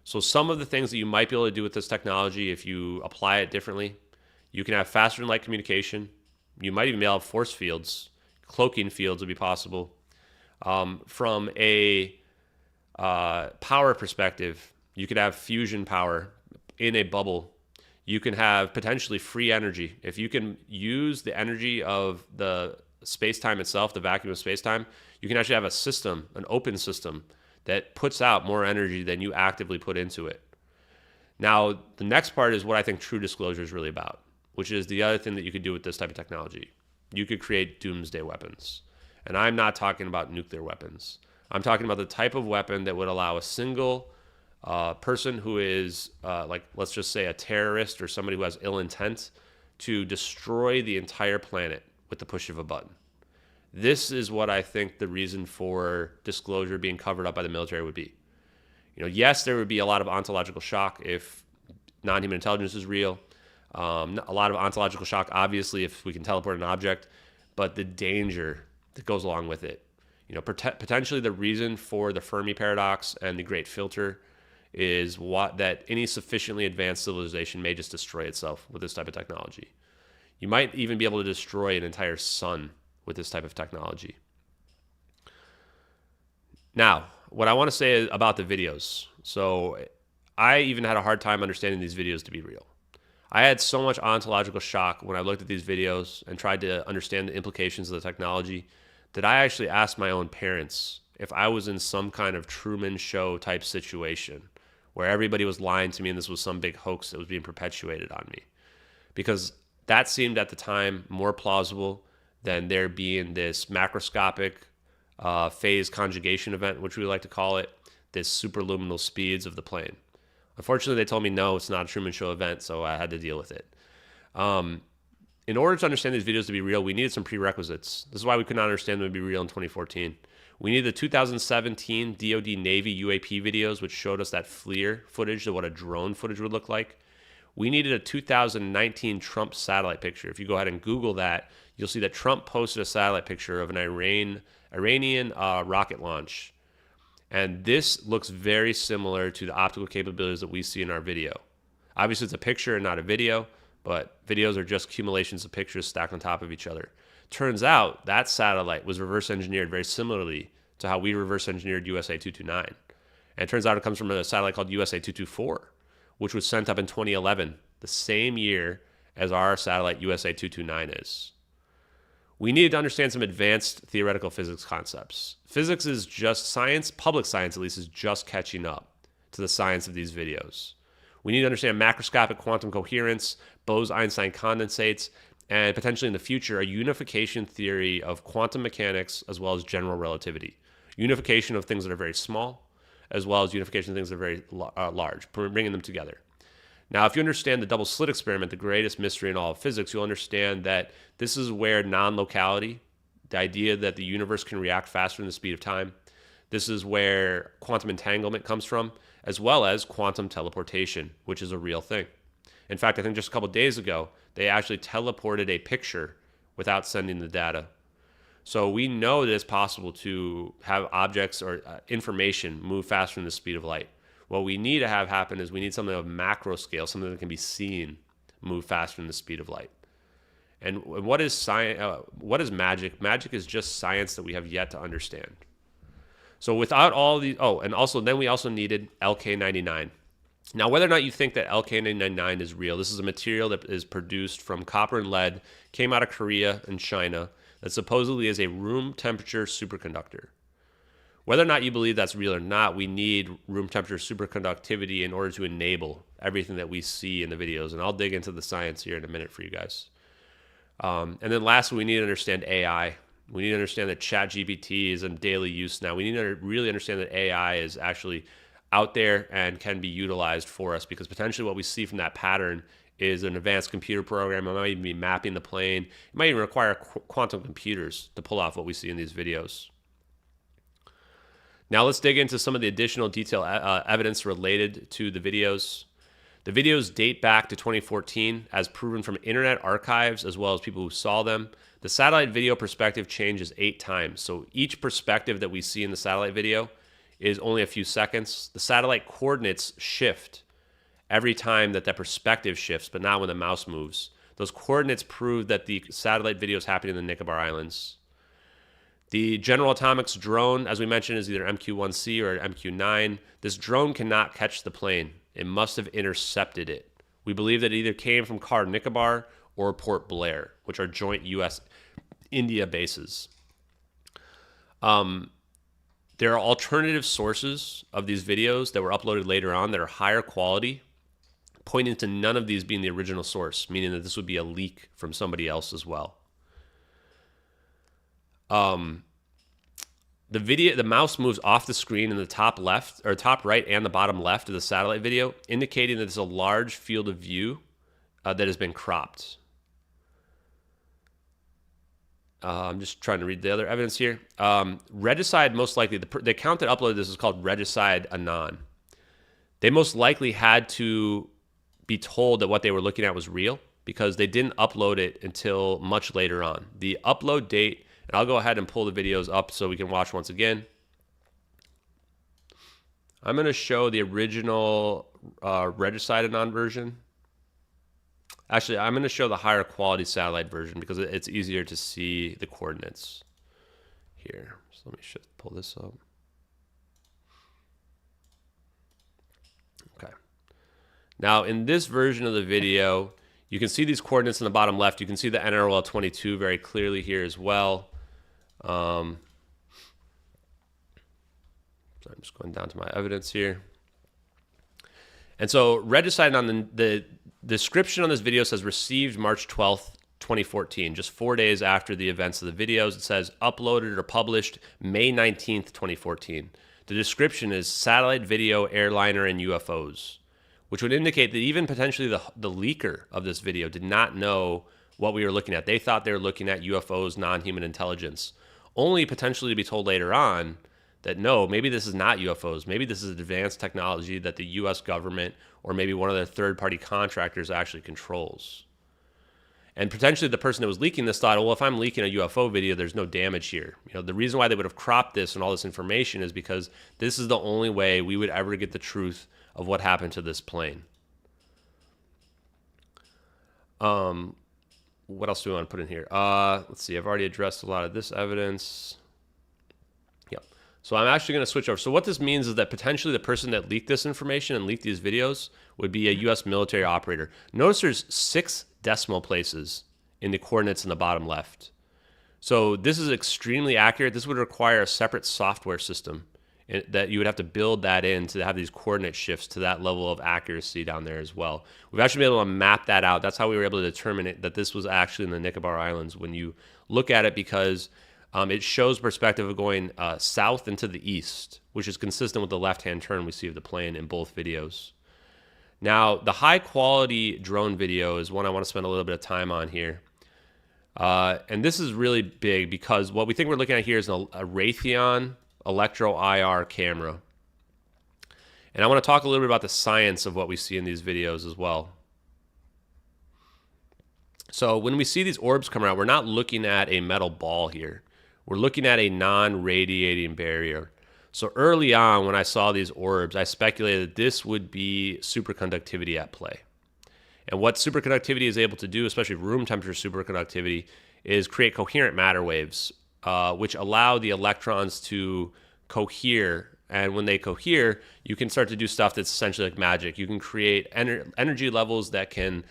So some of the things that you might be able to do with this technology, if you apply it differently, you can have faster than light communication. You might even be able to have force fields. Cloaking fields would be possible. From a power perspective, you could have fusion power in a bubble. You can have potentially free energy. If you can use the energy of the space-time itself, the vacuum of space-time, you can actually have a system, an open system, that puts out more energy than you actively put into it. Now, the next part is what I think true disclosure is really about, which is the other thing that you could do with this type of technology. You could create doomsday weapons. And I'm not talking about nuclear weapons. I'm talking about the type of weapon that would allow a single person who is, let's just say a terrorist or somebody who has ill intent to destroy the entire planet with the push of a button. This is what I think the reason for disclosure being covered up by the military would be. Yes, there would be a lot of ontological shock if non-human intelligence is real. A lot of ontological shock, obviously, if we can teleport an object, but the danger that goes along with it. Potentially the reason for the Fermi paradox and the Great Filter is that any sufficiently advanced civilization may just destroy itself with this type of technology. You might even be able to destroy an entire sun with this type of technology. Now, what I want to say about the videos. So I even had a hard time understanding these videos to be real. I had so much ontological shock when I looked at these videos and tried to understand the implications of the technology that I actually asked my own parents if I was in some kind of Truman Show type situation where everybody was lying to me and this was some big hoax that was being perpetuated on me. Because that seemed at the time more plausible than there being this macroscopic phase conjugation event, which we like to call it, this superluminal speeds of the plane. Unfortunately, they told me, no, it's not a Truman Show event, so I had to deal with it. In order to understand these videos to be real, we needed some prerequisites. This is why we could not understand them to be real in 2014. We needed the 2017 DoD Navy UAP videos, which showed us that FLIR footage of what a drone footage would look like. We needed a 2019 Trump satellite picture. If you go ahead and Google that, you'll see that Trump posted a satellite picture of an Iranian rocket launch. And this looks very similar to the optical capabilities that we see in our video. Obviously, it's a picture and not a video, but videos are just accumulations of pictures stacked on top of each other. Turns out that satellite was reverse engineered very similarly to how we reverse engineered USA 229. And it turns out it comes from a satellite called USA 224, which was sent up in 2011, the same year as our satellite USA 229 is. We needed to understand some advanced theoretical physics concepts. Physics is just science, public science at least, is just catching up to the science of these videos. We need to understand macroscopic quantum coherence, Bose-Einstein condensates, and potentially in the future, a unification theory of quantum mechanics as well as general relativity. Unification of things that are very small, as well as unification of things that are very large, bringing them together. Now, if you understand the double slit experiment, the greatest mystery in all of physics, you'll understand that this is where non-locality, the idea that the universe can react faster than the speed of time, this is where quantum entanglement comes from, as well as quantum teleportation, which is a real thing. In fact, I think just a couple of days ago, they actually teleported a picture without sending the data. So we know that it's possible to have objects or information move faster than the speed of light. What we need to have happen is we need something of macro scale, something that can be seen, move faster than the speed of light. And what is science? What is magic? Magic is just science that we have yet to understand. So without all these, then we also needed LK99. Now, whether or not you think that LK99 is real, this is a material that is produced from copper and lead, came out of Korea and China, that supposedly is a room temperature superconductor. Whether or not you believe that's real or not, we need room temperature superconductivity in order to enable everything that we see in the videos. And I'll dig into the science here in a minute for you guys. And then lastly, we need to understand AI. We need to understand that ChatGPT is in daily use now. We need to really understand that AI is actually out there and can be utilized for us, because potentially what we see from that pattern is an advanced computer program. It might even be mapping the plane. It might even require quantum computers to pull off what we see in these videos. Now let's dig into some of the additional detailed evidence related to the videos. The videos date back to 2014 as proven from internet archives as well as people who saw them. The satellite video perspective changes 8 times. So each perspective that we see in the satellite video is only a few seconds. The satellite coordinates shift every time that perspective shifts, but not when the mouse moves. Those coordinates prove that the satellite video is happening in the Nicobar Islands. The General Atomics drone, as we mentioned, is either MQ-1C or MQ-9. This drone cannot catch the plane. It must have intercepted it. We believe that it either came from Car Nicobar or Port Blair, which are joint U.S. India bases. There are alternative sources of these videos that were uploaded later on that are higher quality, pointing to none of these being the original source, meaning that this would be a leak from somebody else as well. The mouse moves off the screen in the top left, or top right and the bottom left of the satellite video, indicating that there's a large field of view that has been cropped. I'm just trying to read the other evidence here. Regicide, most likely, the account that uploaded this is called Regicide Anon. They most likely had to be told that what they were looking at was real because they didn't upload it until much later on. The upload date, and I'll go ahead and pull the videos up so we can watch once again. I'm going to show the original Regicide Anon version. Actually, I'm going to show the higher quality satellite version because it's easier to see the coordinates here. So let me pull this up. Okay. Now, in this version of the video, you can see these coordinates in the bottom left. You can see the NROL 22 very clearly here as well. So I'm just going down to my evidence here. And so Regicide on the description on this video says received March 12th, 2014, just 4 days after the events of the videos. It says uploaded or published May 19th, 2014. The description is satellite video, airliner, and UFOs, which would indicate that even potentially the leaker of this video did not know what we were looking at. They thought they were looking at UFOs, non-human intelligence, only potentially to be told later on that no, maybe this is not UFOs. Maybe this is advanced technology that the U.S. government or maybe one of their third-party contractors actually controls. And potentially the person that was leaking this thought, well, if I'm leaking a UFO video, there's no damage here. You know, the reason why they would have cropped this and all this information is because this is the only way we would ever get the truth of what happened to this plane. What else do we want to put in here? Let's see. I've already addressed a lot of this evidence. Yep. So I'm actually going to switch over. So what this means is that potentially the person that leaked this information and leaked these videos would be a U.S. military operator. Notice there's 6 decimal places in the coordinates in the bottom left. So this is extremely accurate. This would require a separate software system that you would have to build that in to have these coordinate shifts to that level of accuracy down there as well. We've actually been able to map that out. That's how we were able to determine it, that this was actually in the Nicobar Islands when you look at it, because it shows perspective of going south into the east, which is consistent with the left-hand turn we see of the plane in both videos. Now, the high-quality drone video is one I want to spend a little bit of time on here. And this is really big because what we think we're looking at here is a Raytheon Electro IR camera. And I want to talk a little bit about the science of what we see in these videos as well. So when we see these orbs come around, we're not looking at a metal ball here. We're looking at a non-radiating barrier. So early on when I saw these orbs, I speculated that this would be superconductivity at play. And what superconductivity is able to do, especially room temperature superconductivity, is create coherent matter waves, which allow the electrons to cohere. And when they cohere, you can start to do stuff that's essentially like magic. You can create energy levels that can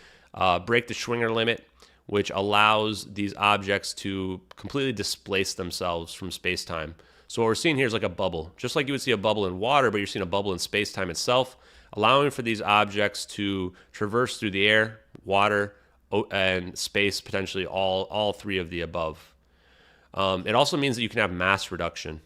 break the Schwinger limit, which allows these objects to completely displace themselves from space-time. So what we're seeing here is like a bubble. Just like you would see a bubble in water, but you're seeing a bubble in space-time itself, allowing for these objects to traverse through the air, water, and space, potentially all 3 of the above. It also means that you can have mass reduction.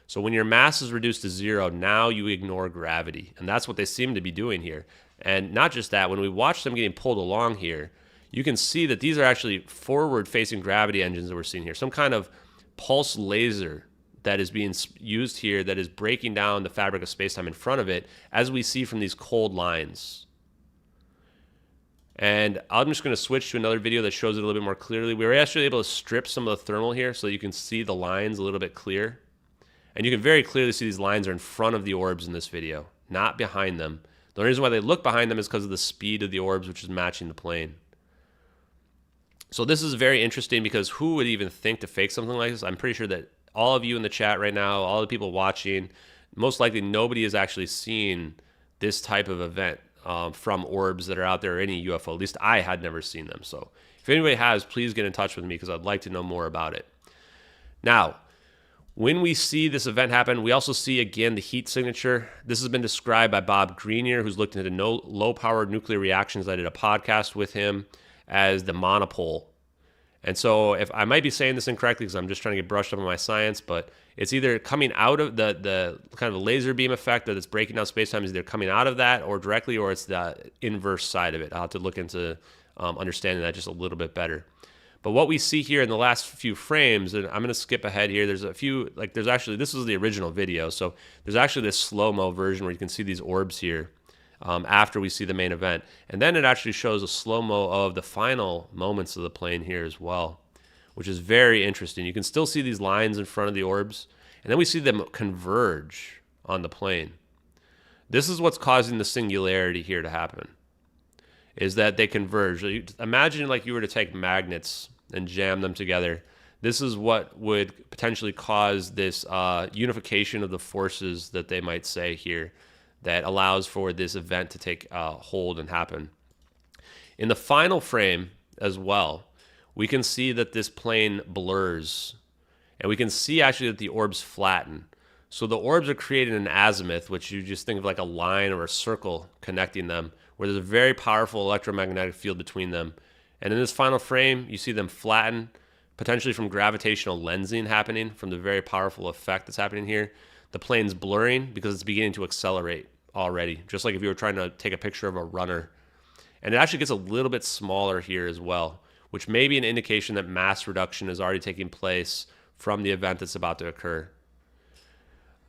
So when your mass is reduced to 0, now you ignore gravity. And that's what they seem to be doing here. And not just that, when we watch them getting pulled along here, you can see that these are actually forward-facing gravity engines that we're seeing here. Some kind of pulse laser that is being used here that is breaking down the fabric of space-time in front of it, as we see from these cold lines. And I'm just going to switch to another video that shows it a little bit more clearly. We were actually able to strip some of the thermal here so you can see the lines a little bit clear. And you can very clearly see these lines are in front of the orbs in this video, not behind them. The only reason why they look behind them is because of the speed of the orbs, which is matching the plane. So this is very interesting because who would even think to fake something like this? I'm pretty sure that all of you in the chat right now, all the people watching, most likely nobody has actually seen this type of event from orbs that are out there, or any UFO. At least I had never seen them. So if anybody has, please get in touch with me because I'd like to know more about it. Now, when we see this event happen, we also see again the heat signature. This has been described by Bob Greenier, who's looked into low-powered nuclear reactions. I did a podcast with him, as the monopole. And so if I might be saying this incorrectly because I'm just trying to get brushed up on my science, but it's either coming out of the kind of a laser beam effect that's breaking down space-time is either coming out of that or directly, or it's the inverse side of it. I'll have to look into understanding that just a little bit better. But what we see here in the last few frames, and I'm going to skip ahead here. There's a few, like there's actually, this was the original video. So there's actually this slow-mo version where you can see these orbs here after we see the main event. And then it actually shows a slow-mo of the final moments of the plane here as well, which is very interesting. You can still see these lines in front of the orbs. And then we see them converge on the plane. This is what's causing the singularity here to happen, is that they converge. Imagine like you were to take magnets and jam them together. This is what would potentially cause this unification of the forces that they might say here that allows for this event to take hold and happen. In the final frame as well, we can see that this plane blurs, and we can see actually that the orbs flatten. So the orbs are creating an azimuth, which you just think of like a line or a circle connecting them, where there's a very powerful electromagnetic field between them. And in this final frame, you see them flatten, potentially from gravitational lensing happening, from the very powerful effect that's happening here. The plane's blurring because it's beginning to accelerate already, just like if you were trying to take a picture of a runner. And it actually gets a little bit smaller here as well, which may be an indication that mass reduction is already taking place from the event that's about to occur.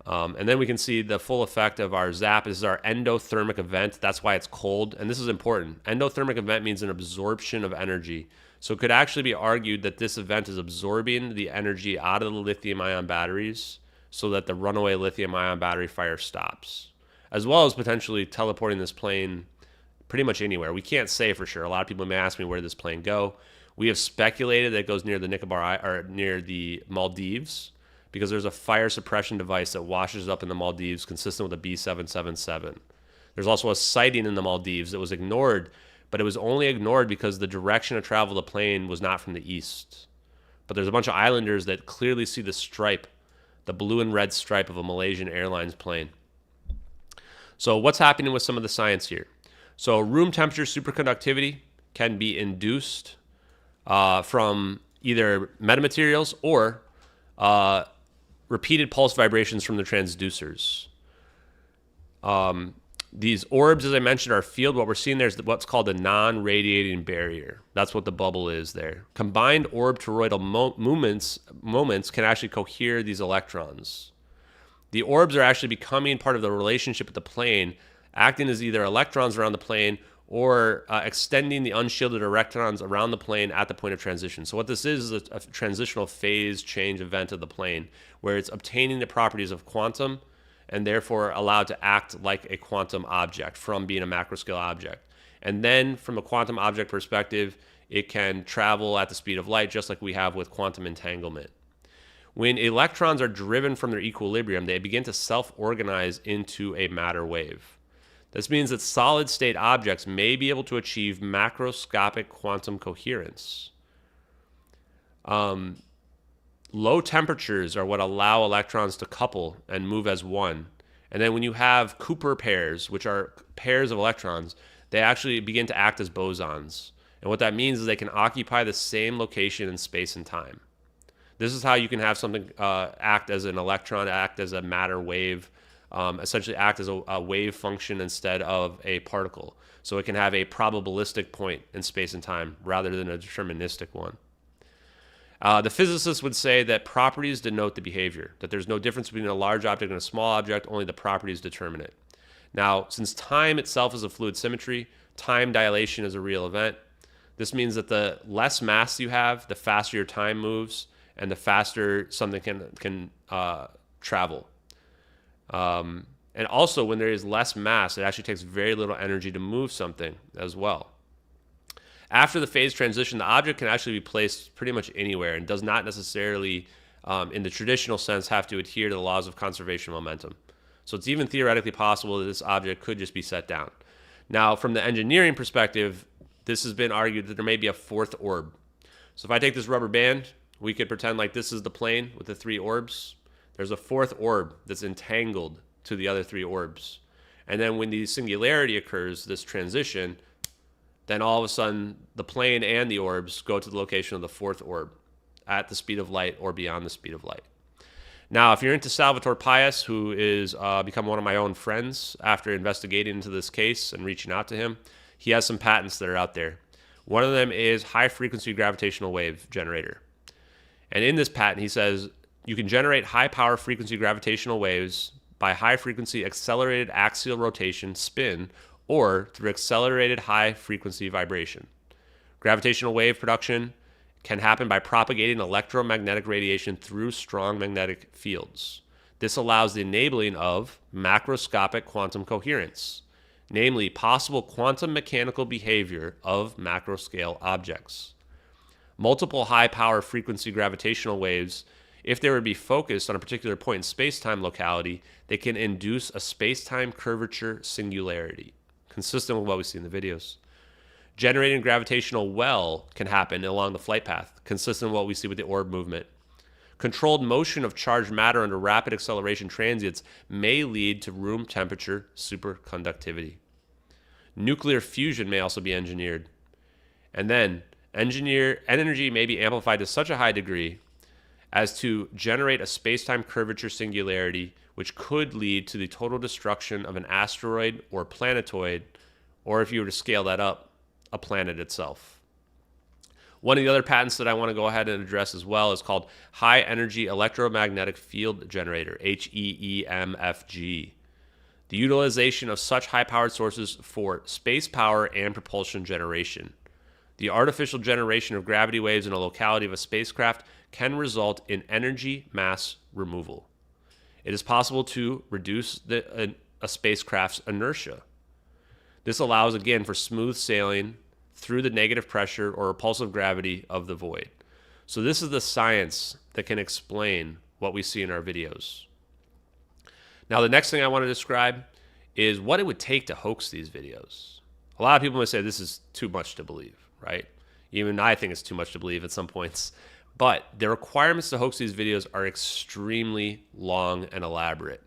And then we can see the full effect of our zap. This is our endothermic event. That's why it's cold. And this is important. Endothermic event means an absorption of energy. So it could actually be argued that this event is absorbing the energy out of the lithium-ion batteries so that the runaway lithium-ion battery fire stops, as well as potentially teleporting this plane pretty much anywhere. We can't say for sure. A lot of people may ask me, where did this plane go? We have speculated that it goes near the Nicobar, or near the Maldives, because there's a fire suppression device that washes up in the Maldives consistent with a B777. There's also a sighting in the Maldives that was ignored, but it was only ignored because the direction of travel of the plane was not from the east. But there's a bunch of islanders that clearly see the stripe, the blue and red stripe of a Malaysian Airlines plane. So what's happening with some of the science here? So room temperature superconductivity can be induced from either metamaterials or repeated pulse vibrations from the transducers. These orbs, as I mentioned, are field. What we're seeing there is what's called a non-radiating barrier. That's what the bubble is there. Combined orb-toroidal moments can actually cohere these electrons. The orbs are actually becoming part of the relationship with the plane, acting as either electrons around the plane or extending the unshielded electrons around the plane at the point of transition. So what this is a transitional phase change event of the plane, where it's obtaining the properties of quantum and therefore allowed to act like a quantum object from being a macroscale object. And then from a quantum object perspective, it can travel at the speed of light, just like we have with quantum entanglement. When electrons are driven from their equilibrium, they begin to self-organize into a matter wave. This means that solid-state objects may be able to achieve macroscopic quantum coherence. Low temperatures are what allow electrons to couple and move as one. And then when you have Cooper pairs, which are pairs of electrons, they actually begin to act as bosons. And what that means is they can occupy the same location in space and time. This is how you can have something act as an electron, act as a matter wave, essentially act as a wave function instead of a particle. So it can have a probabilistic point in space and time rather than a deterministic one. The physicists would say that properties denote the behavior, that there's no difference between a large object and a small object, only the properties determine it. Now, since time itself is a fluid symmetry, time dilation is a real event. This means that the less mass you have, the faster your time moves, and the faster something can travel. And also, when there is less mass, it actually takes very little energy to move something as well. After the phase transition, the object can actually be placed pretty much anywhere and does not necessarily, in the traditional sense, have to adhere to the laws of conservation momentum. So it's even theoretically possible that this object could just be set down. Now, from the engineering perspective, this has been argued that there may be a fourth orb. So if I take this rubber band, we could pretend like this is the plane with the 3 orbs. There's a fourth orb that's entangled to the other 3 orbs. And then when the singularity occurs, this transition, then all of a sudden the plane and the orbs go to the location of the fourth orb at the speed of light or beyond the speed of light. Now, if you're into Salvatore Pais, who is become one of my own friends after investigating into this case and reaching out to him, he has some patents that are out there. One of them is high-frequency gravitational wave generator. And in this patent, he says you can generate high-power frequency gravitational waves by high-frequency accelerated axial rotation, spin, or through accelerated high-frequency vibration. Gravitational wave production can happen by propagating electromagnetic radiation through strong magnetic fields. This allows the enabling of macroscopic quantum coherence, namely possible quantum mechanical behavior of macroscale objects. Multiple high-power frequency gravitational waves, if they were to be focused on a particular point in space-time locality, they can induce a space-time curvature singularity, consistent with what we see in the videos. Generating gravitational well can happen along the flight path, consistent with what we see with the orb movement. Controlled motion of charged matter under rapid acceleration transients may lead to room temperature superconductivity. Nuclear fusion may also be engineered. And then, energy may be amplified to such a high degree as to generate a space-time curvature singularity, which could lead to the total destruction of an asteroid or planetoid, or if you were to scale that up, a planet itself. One of the other patents that I want to go ahead and address as well is called High Energy Electromagnetic Field Generator, HEEMFG. The utilization of such high-powered sources for space power and propulsion generation. The artificial generation of gravity waves in a locality of a spacecraft can result in energy mass removal. It is possible to reduce a spacecraft's inertia. This allows, again, for smooth sailing through the negative pressure or repulsive gravity of the void. So this is the science that can explain what we see in our videos. Now, the next thing I want to describe is what it would take to hoax these videos. A lot of people may say this is too much to believe, right? Even I think it's too much to believe at some points. But the requirements to hoax these videos are extremely long and elaborate.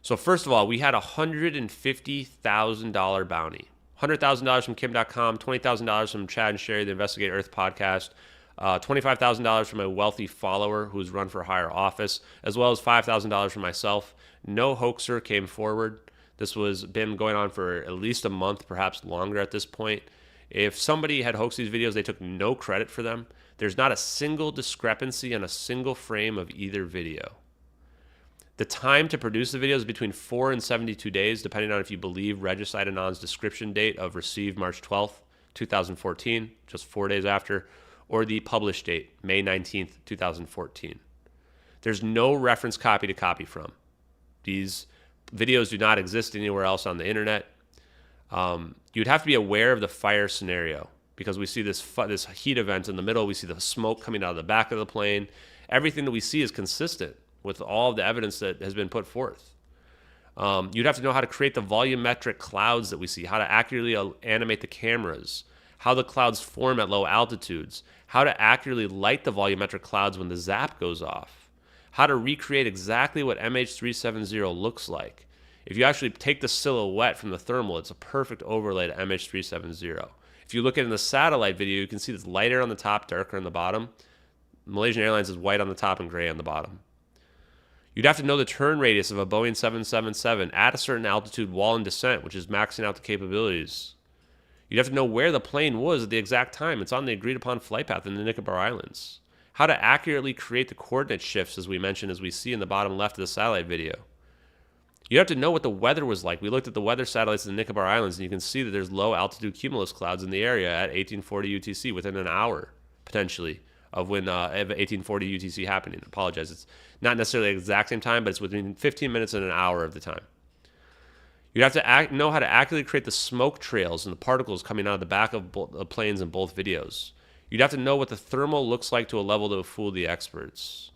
So first of all, we had a $150,000 bounty. $100,000 from Kim.com, $20,000 from Chad and Sherry, the Investigate Earth podcast, $25,000 from a wealthy follower who's run for higher office, as well as $5,000 from myself. No hoaxer came forward. This was been going on for at least a month, perhaps longer at this point. If somebody had hoaxed these videos, they took no credit for them. There's not a single discrepancy on a single frame of either video. The time to produce the video is between 4 and 72 days, depending on if you believe Regicide Anon's description date of received March 12th, 2014, just 4 days after, or the published date, May 19th, 2014. There's no reference copy to copy from. These videos do not exist anywhere else on the internet. You'd have to be aware of the fire scenario because we see this heat event in the middle. We see the smoke coming out of the back of the plane. Everything that we see is consistent with all of the evidence that has been put forth. You'd have to know how to create the volumetric clouds that we see, how to accurately animate the cameras, how the clouds form at low altitudes, how to accurately light the volumetric clouds when the zap goes off, how to recreate exactly what MH370 looks like. If you actually take the silhouette from the thermal, it's a perfect overlay to MH370. If you look at it in the satellite video, you can see it's lighter on the top, darker on the bottom. Malaysian Airlines is white on the top and gray on the bottom. You'd have to know the turn radius of a Boeing 777 at a certain altitude while in descent, which is maxing out the capabilities. You'd have to know where the plane was at the exact time. It's on the agreed-upon flight path in the Nicobar Islands. How to accurately create the coordinate shifts, as we mentioned, as we see in the bottom left of the satellite video. You have to know what the weather was like. We looked at the weather satellites in the Nicobar Islands, and you can see that there's low-altitude cumulus clouds in the area at 1840 UTC within an hour, potentially, of when 1840 UTC happening. I apologize. It's not necessarily the exact same time, but it's within 15 minutes and an hour of the time. You'd have to know how to accurately create the smoke trails and the particles coming out of the back of planes in both videos. You'd have to know what the thermal looks like to a level that will fool the experts.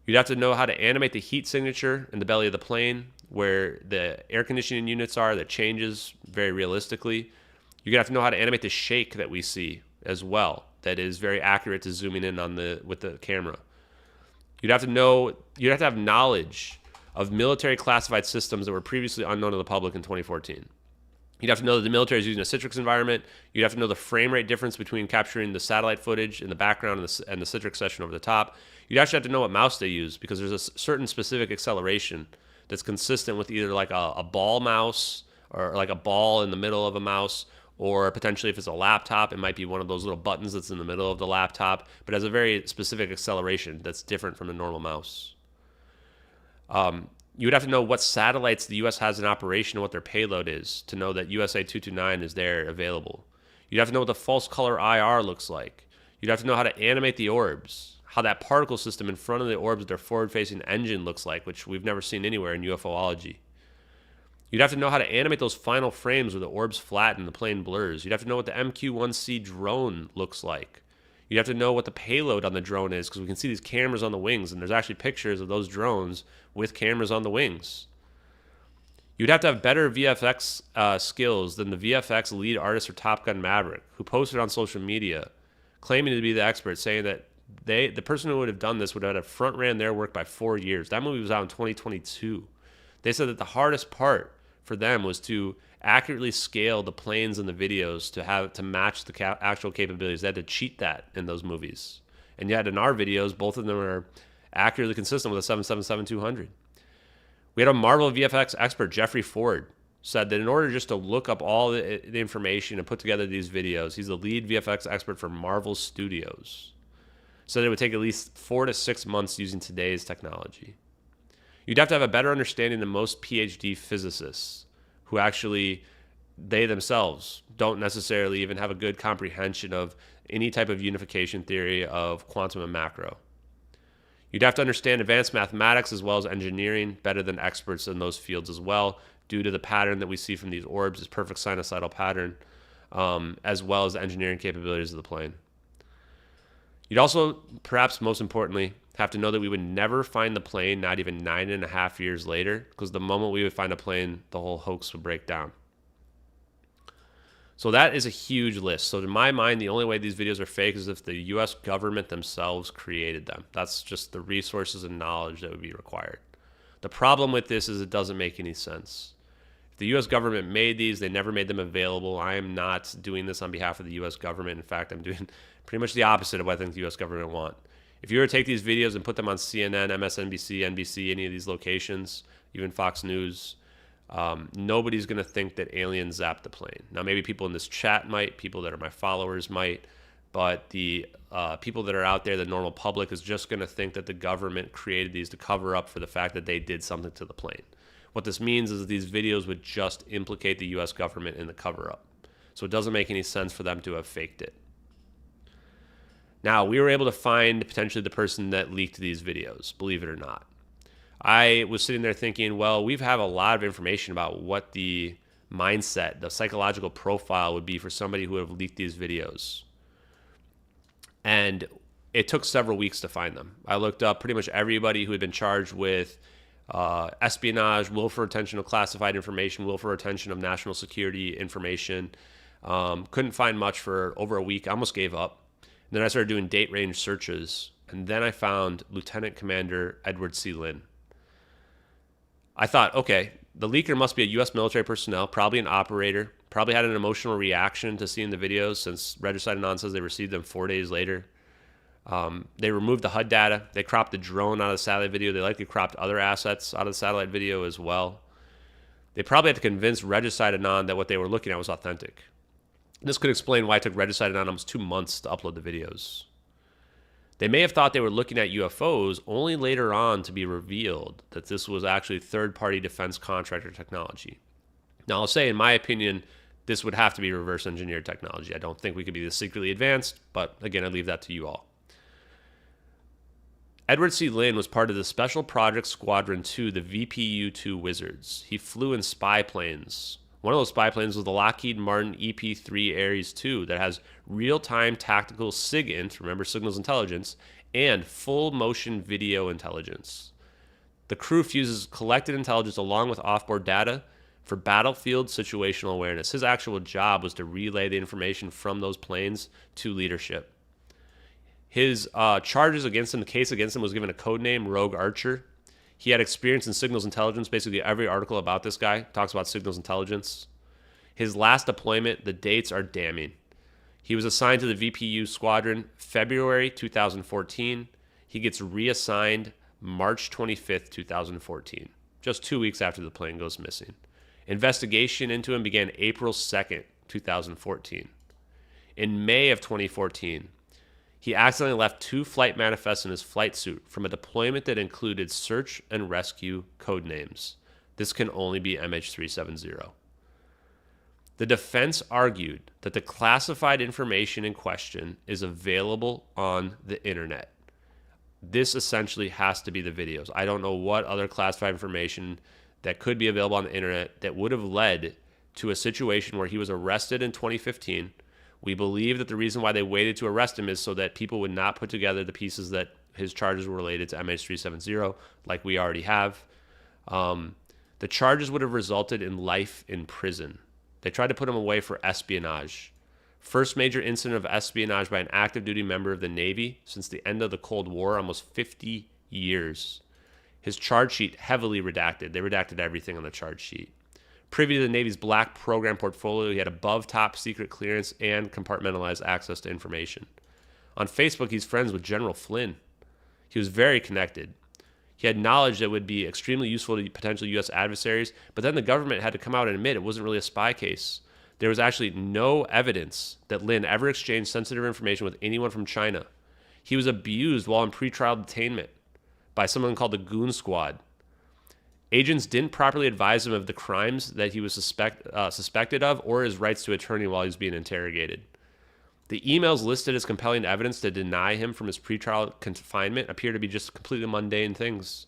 You'd have to know how to animate the heat signature in the belly of the plane, where the air conditioning units are that changes very realistically. You're gonna have to know how to animate the shake that we see as well. That is very accurate to zooming in on with the camera. You'd have to have knowledge of military classified systems that were previously unknown to the public in 2014. You'd have to know that the military is using a Citrix environment. You'd have to know the frame rate difference between capturing the satellite footage in the background and the Citrix session over the top. You'd actually have to know what mouse they use, because there's a certain specific acceleration that's consistent with either like a ball mouse or like a ball in the middle of a mouse, or potentially if it's a laptop, it might be one of those little buttons that's in the middle of the laptop, but has a very specific acceleration that's different from a normal mouse. You would have to know what satellites the U.S. has in operation and what their payload is to know that USA 229 is there available. You'd have to know what the false color IR looks like. You'd have to know how to animate the orbs, how that particle system in front of the orbs with their forward-facing engine looks like, which we've never seen anywhere in UFOlogy. You'd have to know how to animate those final frames where the orbs flatten and the plane blurs. You'd have to know what the MQ-1C drone looks like. You'd have to know what the payload on the drone is, because we can see these cameras on the wings, and there's actually pictures of those drones with cameras on the wings. You'd have to have better VFX skills than the VFX lead artist for Top Gun Maverick, who posted on social media claiming to be the expert, saying that the person who would have done this would have front ran their work by 4 years. That movie was out in 2022. They said that the hardest part for them was to accurately scale the planes and the videos to match the actual capabilities. They had to cheat that in those movies. And yet in our videos, both of them are accurately consistent with a 777-200. We had a Marvel VFX expert, Jeffrey Ford, said that in order just to look up all the information and put together these videos, he's the lead VFX expert for Marvel Studios. So it would take at least 4 to 6 months using today's technology. You'd have to have a better understanding than most PhD physicists, who actually, they themselves don't necessarily even have a good comprehension of any type of unification theory of quantum and macro. You'd have to understand advanced mathematics as well as engineering better than experts in those fields as well, due to the pattern that we see from these orbs, this perfect sinusoidal pattern, as well as the engineering capabilities of the plane. You'd also, perhaps most importantly, have to know that we would never find the plane, not even 9.5 years later, because the moment we would find a plane, the whole hoax would break down. So that is a huge list. So to my mind, the only way these videos are fake is if the U.S. government themselves created them. That's just the resources and knowledge that would be required. The problem with this is it doesn't make any sense. If the U.S. government made these, they never made them available. I am not doing this on behalf of the U.S. government. In fact, I'm doing pretty much the opposite of what I think the U.S. government want. If you were to take these videos and put them on CNN, MSNBC, NBC, any of these locations, even Fox News, nobody's going to think that aliens zapped the plane. Now, maybe people in this chat might, people that are my followers might, but the people that are out there, the normal public, is just going to think that the government created these to cover up for the fact that they did something to the plane. What this means is that these videos would just implicate the U.S. government in the cover-up. So it doesn't make any sense for them to have faked it. Now, we were able to find potentially the person that leaked these videos, believe it or not. I was sitting there thinking, well, we have a lot of information about what the mindset, the psychological profile would be for somebody who would have leaked these videos. And it took several weeks to find them. I looked up pretty much everybody who had been charged with espionage, willful retention of classified information, willful retention of national security information. Couldn't find much for over a week. I almost gave up. And then I started doing date range searches, and then I found Lieutenant Commander Edward C. Lynn. I thought, okay, the leaker must be a U.S. military personnel, probably an operator, probably had an emotional reaction to seeing the videos, since Regicide Anon says they received them 4 days later. They removed the HUD data. They cropped the drone out of the satellite video. They likely cropped other assets out of the satellite video as well. They probably had to convince Regicide Anon that what they were looking at was authentic. This could explain why it took Regicide Anon almost 2 months to upload the videos. They may have thought they were looking at UFOs, only later on to be revealed that this was actually third-party defense contractor technology. Now, I'll say, in my opinion, this would have to be reverse engineered technology. I don't think we could be this secretly advanced, but again, I leave that to you all. Edward C. Lynn was part of the Special Projects Squadron 2, the VPU-2 Wizards. He flew in spy planes. One of those spy planes was the Lockheed Martin EP-3 Ares II that has real-time tactical SIGINT, remember signals intelligence, and full motion video intelligence. The crew fuses collected intelligence along with offboard data for battlefield situational awareness. His actual job was to relay the information from those planes to leadership. His charges against him, the case against him, was given a code name, Rogue Archer. He had experience in signals intelligence. Basically, every article about this guy talks about signals intelligence. His last deployment, the dates are damning. He was assigned to the VPU squadron February 2014. He gets reassigned March 25th, 2014, just 2 weeks after the plane goes missing. Investigation into him began April 2nd, 2014. In May of 2014, he accidentally left 2 flight manifests in his flight suit from a deployment that included search and rescue code names. This can only be MH370. The defense argued that the classified information in question is available on the internet. This essentially has to be the videos. I don't know what other classified information that could be available on the internet that would have led to a situation where he was arrested in 2015. We believe that the reason why they waited to arrest him is so that people would not put together the pieces that his charges were related to MH370, like we already have. The charges would have resulted in life in prison. They tried to put him away for espionage. First major incident of espionage by an active duty member of the Navy since the end of the Cold War, almost 50 years. His charge sheet heavily redacted. They redacted everything on the charge sheet. Privy to the Navy's black program portfolio, he had above top secret clearance and compartmentalized access to information. On Facebook, he's friends with General Flynn. He was very connected. He had knowledge that would be extremely useful to potential U.S. adversaries, but then the government had to come out and admit it wasn't really a spy case. There was actually no evidence that Lin ever exchanged sensitive information with anyone from China. He was abused while in pretrial detainment by someone called the Goon Squad. Agents didn't properly advise him of the crimes that he was suspected of or his rights to attorney while he was being interrogated. The emails listed as compelling evidence to deny him from his pretrial confinement appear to be just completely mundane things.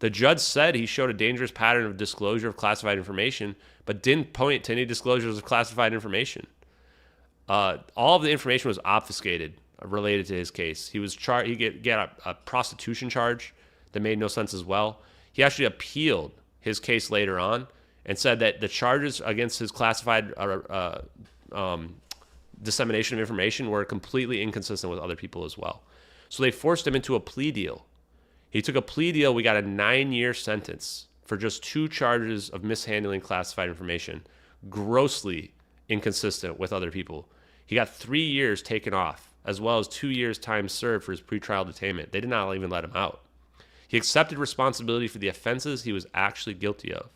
The judge said he showed a dangerous pattern of disclosure of classified information, but didn't point to any disclosures of classified information. All of the information was obfuscated related to his case. He was he get a prostitution charge that made no sense as well. He actually appealed his case later on and said that the charges against his classified dissemination of information were completely inconsistent with other people as well. So they forced him into a plea deal. He took a plea deal. We got a 9-year sentence for just 2 charges of mishandling classified information, grossly inconsistent with other people. He got 3 years taken off, as well as 2 years time served for his pretrial detainment. They did not even let him out. He accepted responsibility for the offenses he was actually guilty of.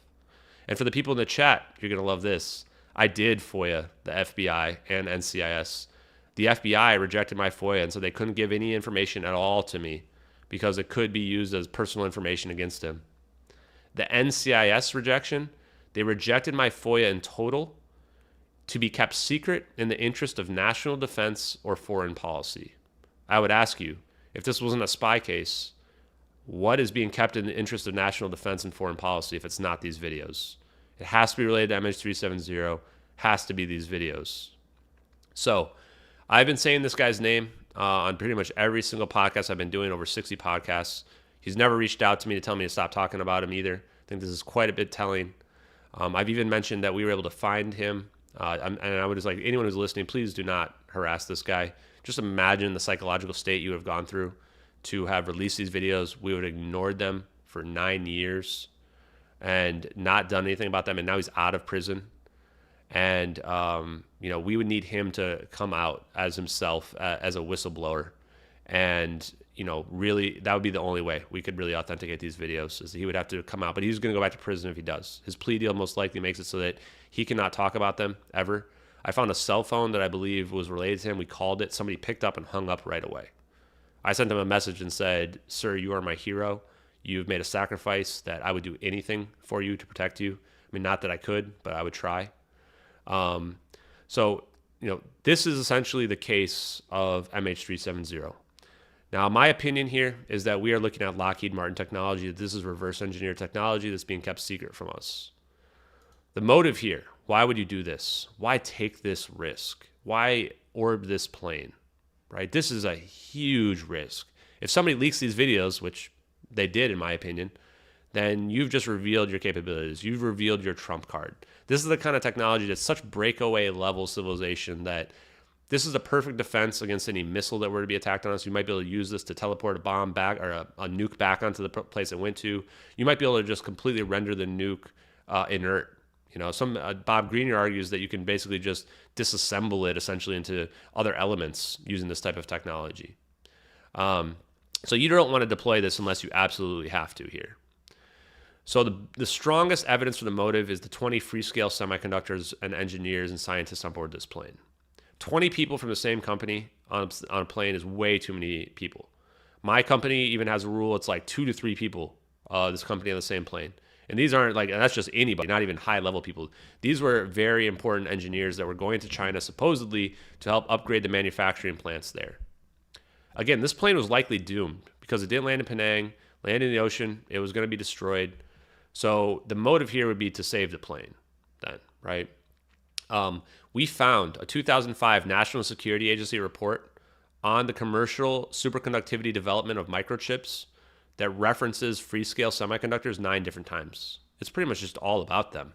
And for the people in the chat, you're going to love this. I did FOIA the FBI and NCIS. The FBI rejected my FOIA and said they couldn't give any information at all to me because it could be used as personal information against him. The NCIS rejection, they rejected my FOIA in total to be kept secret in the interest of national defense or foreign policy. I would ask you, if this wasn't a spy case, what is being kept in the interest of national defense and foreign policy if it's not these videos? It has to be related to MH370, has to be these videos. So I've been saying this guy's name on pretty much every single podcast I've been doing, over 60 podcasts. He's never reached out to me to tell me to stop talking about him either. I think this is quite a bit telling. I've even mentioned that we were able to find him. And I would just like anyone who's listening, please do not harass this guy. Just imagine the psychological state you would have gone through to have released these videos. We would have ignored them for 9 years and not done anything about them. And now he's out of prison. And, we would need him to come out as himself, as a whistleblower. And, really, that would be the only way we could really authenticate these videos, is he would have to come out. But he's going to go back to prison if he does. His plea deal most likely makes it so that he cannot talk about them ever. I found a cell phone that I believe was related to him. We called it. Somebody picked up and hung up right away. I sent him a message and said, "Sir, you are my hero. You've made a sacrifice that I would do anything for you to protect you." I mean, not that I could, but I would try. This is essentially the case of MH370. Now, my opinion here is that we are looking at Lockheed Martin technology. This is reverse engineered technology that's being kept secret from us. The motive here, why would you do this? Why take this risk? Why orb this plane? Right? This is a huge risk. If somebody leaks these videos, which they did in my opinion, then you've just revealed your capabilities. You've revealed your trump card. This is the kind of technology that's such breakaway level civilization that this is a perfect defense against any missile that were to be attacked on us. You might be able to use this to teleport a bomb back or a nuke back onto the place it went to. You might be able to just completely render the nuke inert. You know, Bob Greenyer argues that you can basically just disassemble it essentially into other elements using this type of technology. So you don't want to deploy this unless you absolutely have to here. So the strongest evidence for the motive is the 20 Freescale semiconductors and engineers and scientists on board this plane. 20 people from the same company on a plane is way too many people. My company even has a rule. It's like 2 to 3 people, this company on the same plane. And these aren't like, and that's just anybody, not even high level people. These were very important engineers that were going to China supposedly to help upgrade the manufacturing plants there. Again, this plane was likely doomed because it didn't land in Penang, landed in the ocean. It was going to be destroyed. So the motive here would be to save the plane then, right? We found a 2005 National Security Agency report on the commercial superconductivity development of microchips that references Freescale semiconductors 9 different times. It's pretty much just all about them.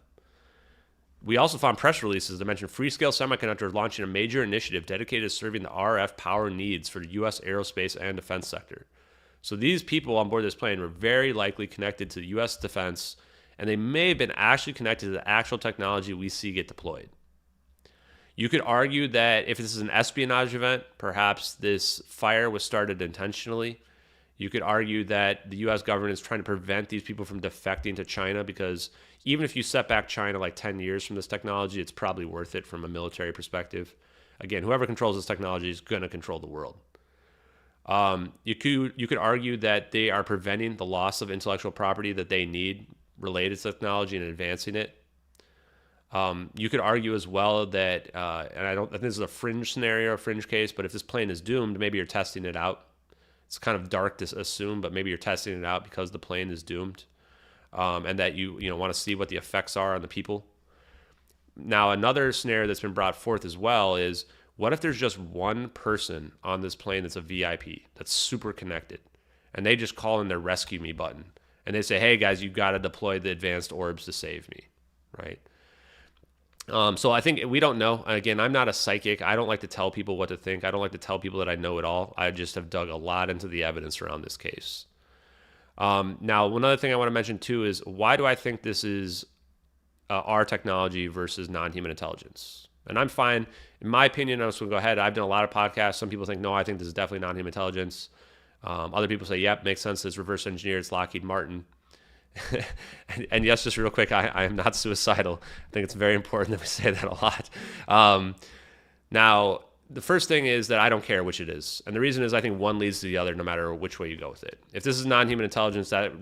We also found press releases that mention Freescale Semiconductors launching a major initiative dedicated to serving the RF power needs for the U.S. aerospace and defense sector. So these people on board this plane were very likely connected to the U.S. defense, and they may have been actually connected to the actual technology we see get deployed. You could argue that if this is an espionage event, perhaps this fire was started intentionally. You could argue that the U.S. government is trying to prevent these people from defecting to China because even if you set back China like 10 years from this technology, it's probably worth it from a military perspective. Again, whoever controls this technology is going to control the world. You could argue that they are preventing the loss of intellectual property that they need related to technology and advancing it. You could argue as well that, and I think this is a fringe scenario, a fringe case, but if this plane is doomed, maybe you're testing it out. It's kind of dark to assume, but maybe you're testing it out because the plane is doomed, and that you want to see what the effects are on the people. Now, another scenario that's been brought forth as well is, what if there's just one person on this plane that's a VIP, that's super connected, and they just call in their rescue me button, and they say, hey guys, you got to deploy the advanced orbs to save me, right? So I think we don't know. Again, I'm not a psychic. I don't like to tell people what to think. I don't like to tell people that I know it all. I just have dug a lot into the evidence around this case. Now, one other thing I want to mention too is, why do I think this is our technology versus non-human intelligence? And I'm fine. In my opinion, I'm just going to go ahead. I've done a lot of podcasts. Some people think, no, I think this is definitely non-human intelligence. Other people say, yep, makes sense. It's reverse engineered. It's Lockheed Martin. and yes, just real quick, I am not suicidal. I think it's very important that we say that a lot. Now, the first thing is that I don't care which it is. And the reason is I think one leads to the other no matter which way you go with it. If this is non-human intelligence, that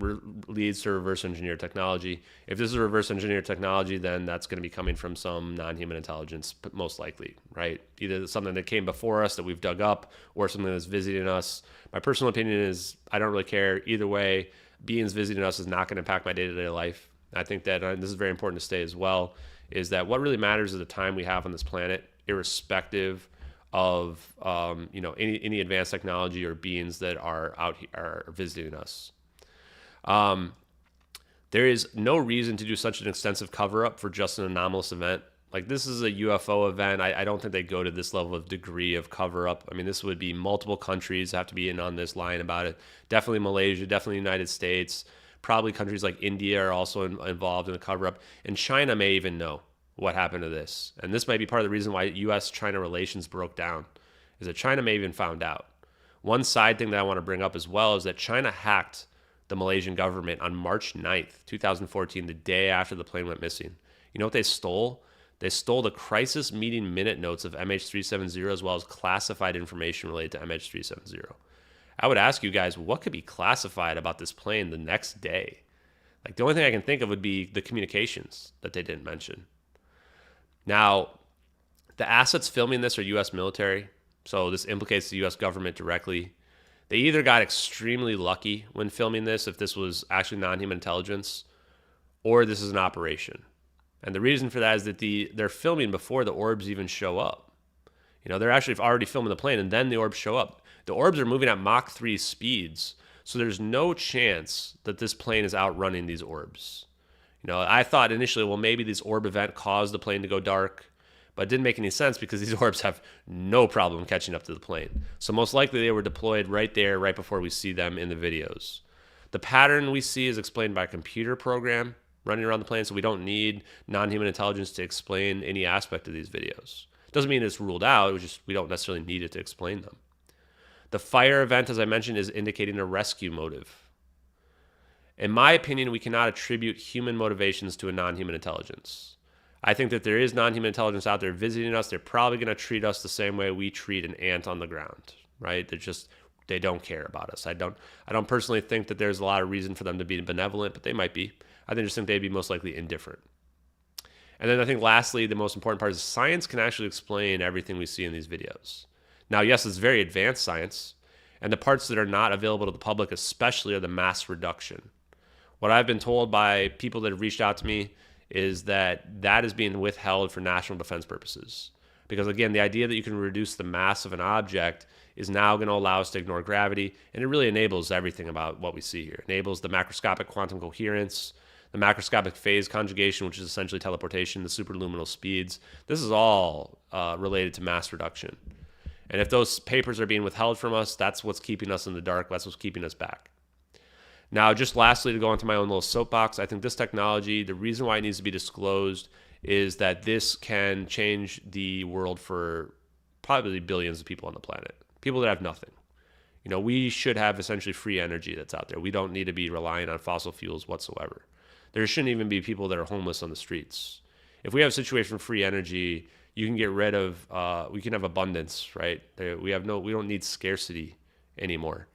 leads to reverse engineered technology. If this is reverse engineered technology, then that's going to be coming from some non-human intelligence, most likely, right? Either something that came before us that we've dug up or something that's visiting us. My personal opinion is I don't really care. Either way, beings visiting us is not going to impact my day-to-day life. I think that, and this is very important to state as well, is that what really matters is the time we have on this planet, irrespective of any advanced technology or beings that are out here are visiting us. There is no reason to do such an extensive cover-up for just an anomalous event. Like, this is a UFO event. I don't think they go to this level of degree of cover-up. I mean, this would be multiple countries have to be in on this line about it. Definitely Malaysia, definitely the United States. Probably countries like India are also involved in the cover-up. And China may even know what happened to this. And this might be part of the reason why U.S.-China relations broke down, is that China may even found out. One side thing that I want to bring up as well is that China hacked the Malaysian government on March 9th, 2014, the day after the plane went missing. You know what they stole? They stole the crisis meeting minute notes of MH370 as well as classified information related to MH370. I would ask you guys, what could be classified about this plane the next day? Like, the only thing I can think of would be the communications that they didn't mention. Now, the assets filming this are U.S. military, so this implicates the U.S. government directly. They either got extremely lucky when filming this, if this was actually non-human intelligence, or this is an operation. And the reason for that is that they're filming before the orbs even show up. You know, they're actually already filming the plane, and then the orbs show up. The orbs are moving at Mach 3 speeds, So there's no chance that this plane is outrunning these orbs. I thought initially, well, maybe this orb event caused the plane to go dark, but it didn't make any sense because these orbs have no problem catching up to the plane. So most likely they were deployed right there, right before we see them in the videos. The pattern we see is explained by a computer program running around the plane, so we don't need non-human intelligence to explain any aspect of these videos. Doesn't mean it's ruled out, we don't necessarily need it to explain them. The fire event, as I mentioned, is indicating a rescue motive. In my opinion, we cannot attribute human motivations to a non-human intelligence. I think that there is non-human intelligence out there visiting us. They're probably going to treat us the same way we treat an ant on the ground, right? They don't care about us. I don't personally think that there's a lot of reason for them to be benevolent, but they might be. I just think they'd be most likely indifferent. And then I think lastly, the most important part is science can actually explain everything we see in these videos. Now, yes, it's very advanced science, and the parts that are not available to the public especially are the mass reduction. What I've been told by people that have reached out to me is that is being withheld for national defense purposes. Because again, the idea that you can reduce the mass of an object is now going to allow us to ignore gravity, and it really enables everything about what we see here. It enables the macroscopic quantum coherence, the macroscopic phase conjugation, which is essentially teleportation, the superluminal speeds. This is all related to mass reduction. And if those papers are being withheld from us, that's what's keeping us in the dark. That's what's keeping us back. Now, just lastly, to go into my own little soapbox, I think this technology, the reason why it needs to be disclosed is that this can change the world for probably billions of people on the planet, people that have nothing. We should have essentially free energy that's out there. We don't need to be relying on fossil fuels whatsoever. There shouldn't even be people that are homeless on the streets. If we have a situation of free energy, you can get rid of, we can have abundance, right? We don't need scarcity anymore.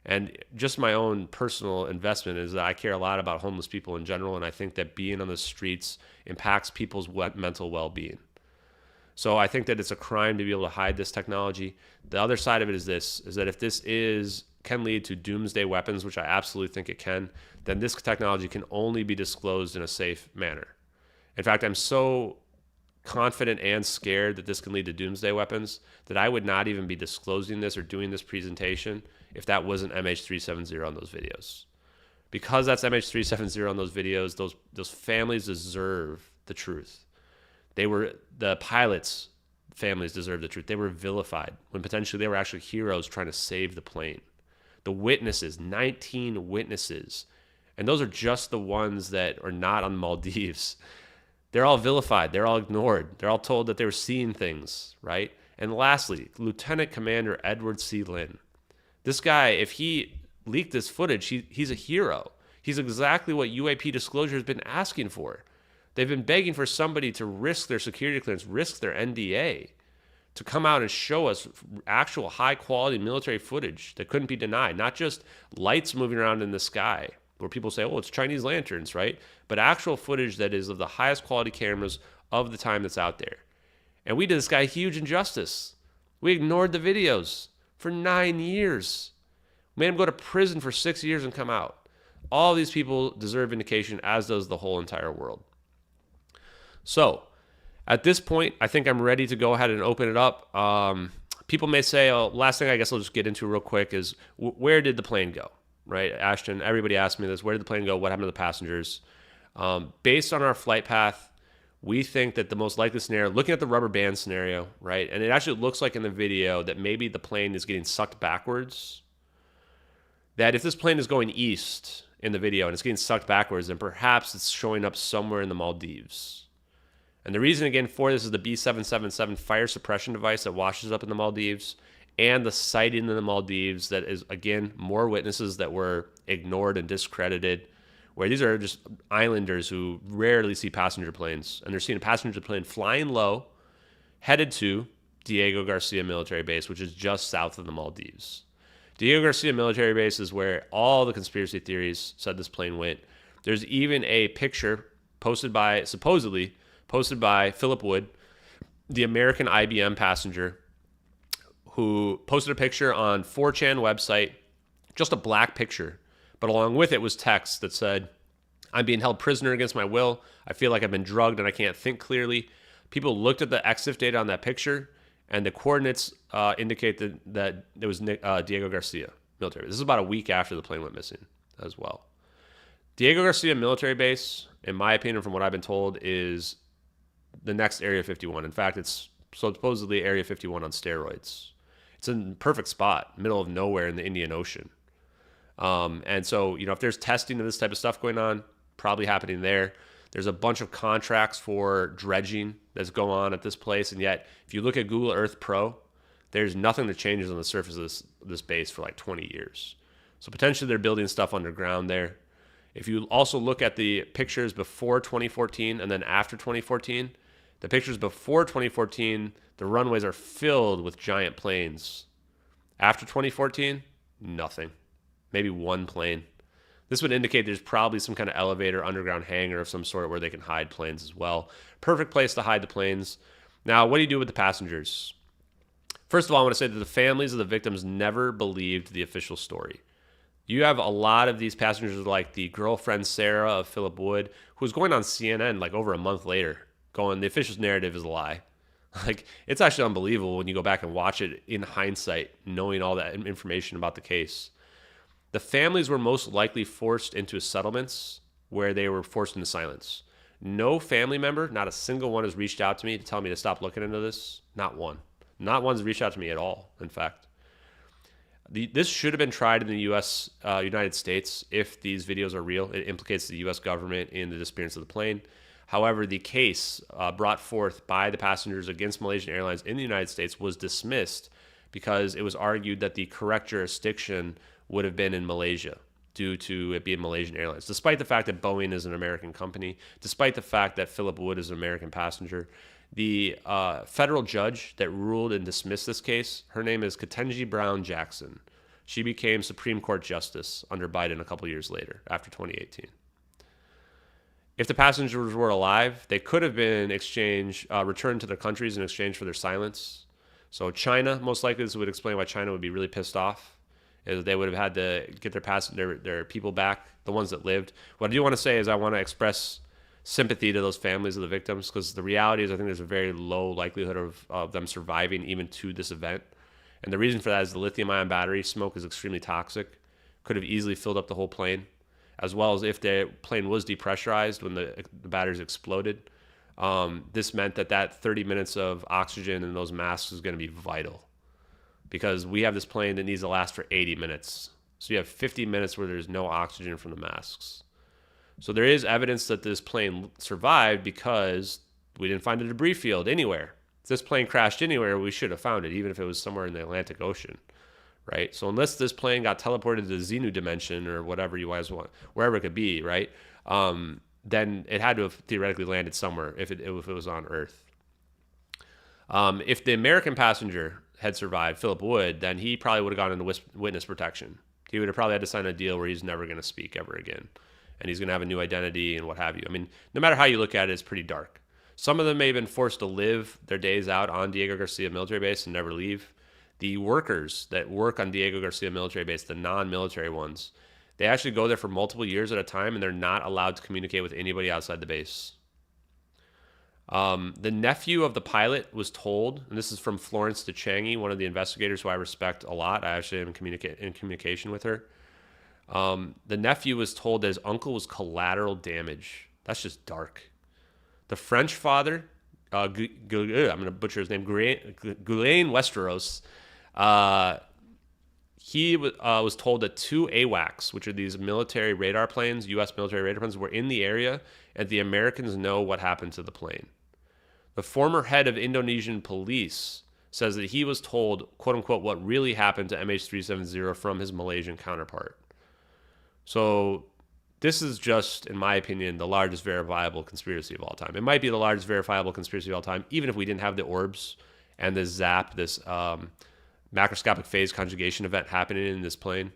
And just my own personal investment is that I care a lot about homeless people in general, and I think that being on the streets impacts people's mental well-being. So I think that it's a crime to be able to hide this technology. The other side of it is that if this can lead to doomsday weapons, which I absolutely think it can, then this technology can only be disclosed in a safe manner. In fact, I'm so confident and scared that this can lead to doomsday weapons that I would not even be disclosing this or doing this presentation if that wasn't MH370 on those videos. Because that's MH370 on those videos, those families deserve the truth. The pilots' families deserve the truth. They were vilified when potentially they were actually heroes trying to save the plane. The witnesses, 19 witnesses, and those are just the ones that are not on Maldives. They're all vilified. They're all ignored. They're all told that they were seeing things, right? And lastly, Lieutenant Commander Edward C. Lynn. This guy, if he leaked this footage, he's a hero. He's exactly what UAP disclosure has been asking for. They've been begging for somebody to risk their security clearance, risk their NDA, to come out and show us actual high-quality military footage that couldn't be denied, not just lights moving around in the sky, where people say, oh, it's Chinese lanterns, right? But actual footage that is of the highest quality cameras of the time that's out there. And we did this guy a huge injustice. We ignored the videos for 9 years. We made him go to prison for 6 years and come out. All these people deserve vindication, as does the whole entire world. So, at this point, I think I'm ready to go ahead and open it up. People may say, last thing I guess I'll just get into real quick is, where did the plane go? Right, Ashton, everybody asked me this. Where did the plane go? What happened to the passengers? Based on our flight path, we think that the most likely scenario, looking at the rubber band scenario, right, and it actually looks like in the video that maybe the plane is getting sucked backwards, that if this plane is going east in the video and it's getting sucked backwards, then perhaps it's showing up somewhere in the Maldives. And the reason, again, for this is the B777 fire suppression device that washes up in the Maldives, and the sighting in the Maldives that is, again, more witnesses that were ignored and discredited, where these are just islanders who rarely see passenger planes, and they're seeing a passenger plane flying low, headed to Diego Garcia Military Base, which is just south of the Maldives. Diego Garcia Military Base is where all the conspiracy theories said this plane went. There's even a picture supposedly posted by Philip Wood, the American IBM passenger, who posted a picture on 4chan website, just a black picture, but along with it was text that said, I'm being held prisoner against my will. I feel like I've been drugged and I can't think clearly. People looked at the EXIF data on that picture, and the coordinates indicate that it was Diego Garcia. military. This is about a week after the plane went missing as well. Diego Garcia military base, in my opinion, from what I've been told, is the next Area 51. In fact, it's supposedly Area 51 on steroids. It's a perfect spot, middle of nowhere in the Indian Ocean. And so, if there's testing of this type of stuff going on, probably happening there. There's a bunch of contracts for dredging that's going on at this place. And yet, if you look at Google Earth Pro, there's nothing that changes on the surface of this base for like 20 years. So potentially they're building stuff underground there. If you also look at the pictures before 2014 and then after 2014, the pictures before 2014, the runways are filled with giant planes. After 2014, nothing. Maybe one plane. This would indicate there's probably some kind of elevator, underground hangar of some sort where they can hide planes as well. Perfect place to hide the planes. Now, what do you do with the passengers? First of all, I want to say that the families of the victims never believed the official story. You have a lot of these passengers like the girlfriend Sarah of Philip Wood, who was going on CNN like over a month later, going, the official narrative is a lie. Like, it's actually unbelievable when you go back and watch it in hindsight, knowing all that information about the case. The families were most likely forced into settlements where they were forced into silence. No family member, not a single one, has reached out to me to tell me to stop looking into this. Not one. Not one's reached out to me at all, in fact. This should have been tried in the United States if these videos are real. It implicates the U.S. government in the disappearance of the plane. However, the case brought forth by the passengers against Malaysian Airlines in the United States was dismissed because it was argued that the correct jurisdiction would have been in Malaysia due to it being Malaysian Airlines, despite the fact that Boeing is an American company, despite the fact that Philip Wood is an American passenger. The federal judge that ruled and dismissed this case, her name is Ketanji Brown Jackson. She became Supreme Court Justice under Biden a couple years later, after 2018. If the passengers were alive, they could have been returned to their countries in exchange for their silence. So China, most likely, this would explain why China would be really pissed off, is they would have had to get their people back, the ones that lived. What I do want to say is I want to express sympathy to those families of the victims, because the reality is I think there's a very low likelihood of them surviving even to this event. And the reason for that is the lithium-ion battery smoke is extremely toxic, could have easily filled up the whole plane, as well as if the plane was depressurized when the batteries exploded. This meant that 30 minutes of oxygen in those masks is going to be vital, because we have this plane that needs to last for 80 minutes. So you have 50 minutes where there's no oxygen from the masks. So there is evidence that this plane survived because we didn't find a debris field anywhere. If this plane crashed anywhere, we should have found it, even if it was somewhere in the Atlantic Ocean, right? So unless this plane got teleported to the Xenu dimension or whatever you guys want, wherever it could be, right? Then it had to have theoretically landed somewhere if it was on Earth. If the American passenger had survived, Philip Wood, then he probably would have gone into witness protection. He would have probably had to sign a deal where he's never going to speak ever again. And he's going to have a new identity and what have you. I mean, no matter how you look at it, it's pretty dark. Some of them may have been forced to live their days out on Diego Garcia military base and never leave. The workers that work on Diego Garcia military base, the non-military ones, they actually go there for multiple years at a time, and they're not allowed to communicate with anybody outside the base. The nephew of the pilot was told, and this is from Florence DeChangi, one of the investigators who I respect a lot. I actually am in communication with her. The nephew was told that his uncle was collateral damage. That's just dark. The French father, I'm going to butcher his name, Guylaine Westeros, he was told that 2 AWACS, which are these military radar planes, U.S. military radar planes, were in the area, and the Americans know what happened to the plane. The former head of Indonesian police says that he was told, quote unquote, what really happened to MH370 from his Malaysian counterpart. So this is just, in my opinion, the largest verifiable conspiracy of all time. It might be the largest verifiable conspiracy of all time, even if we didn't have the orbs and the ZAP, this macroscopic phase conjugation event happening in this plane.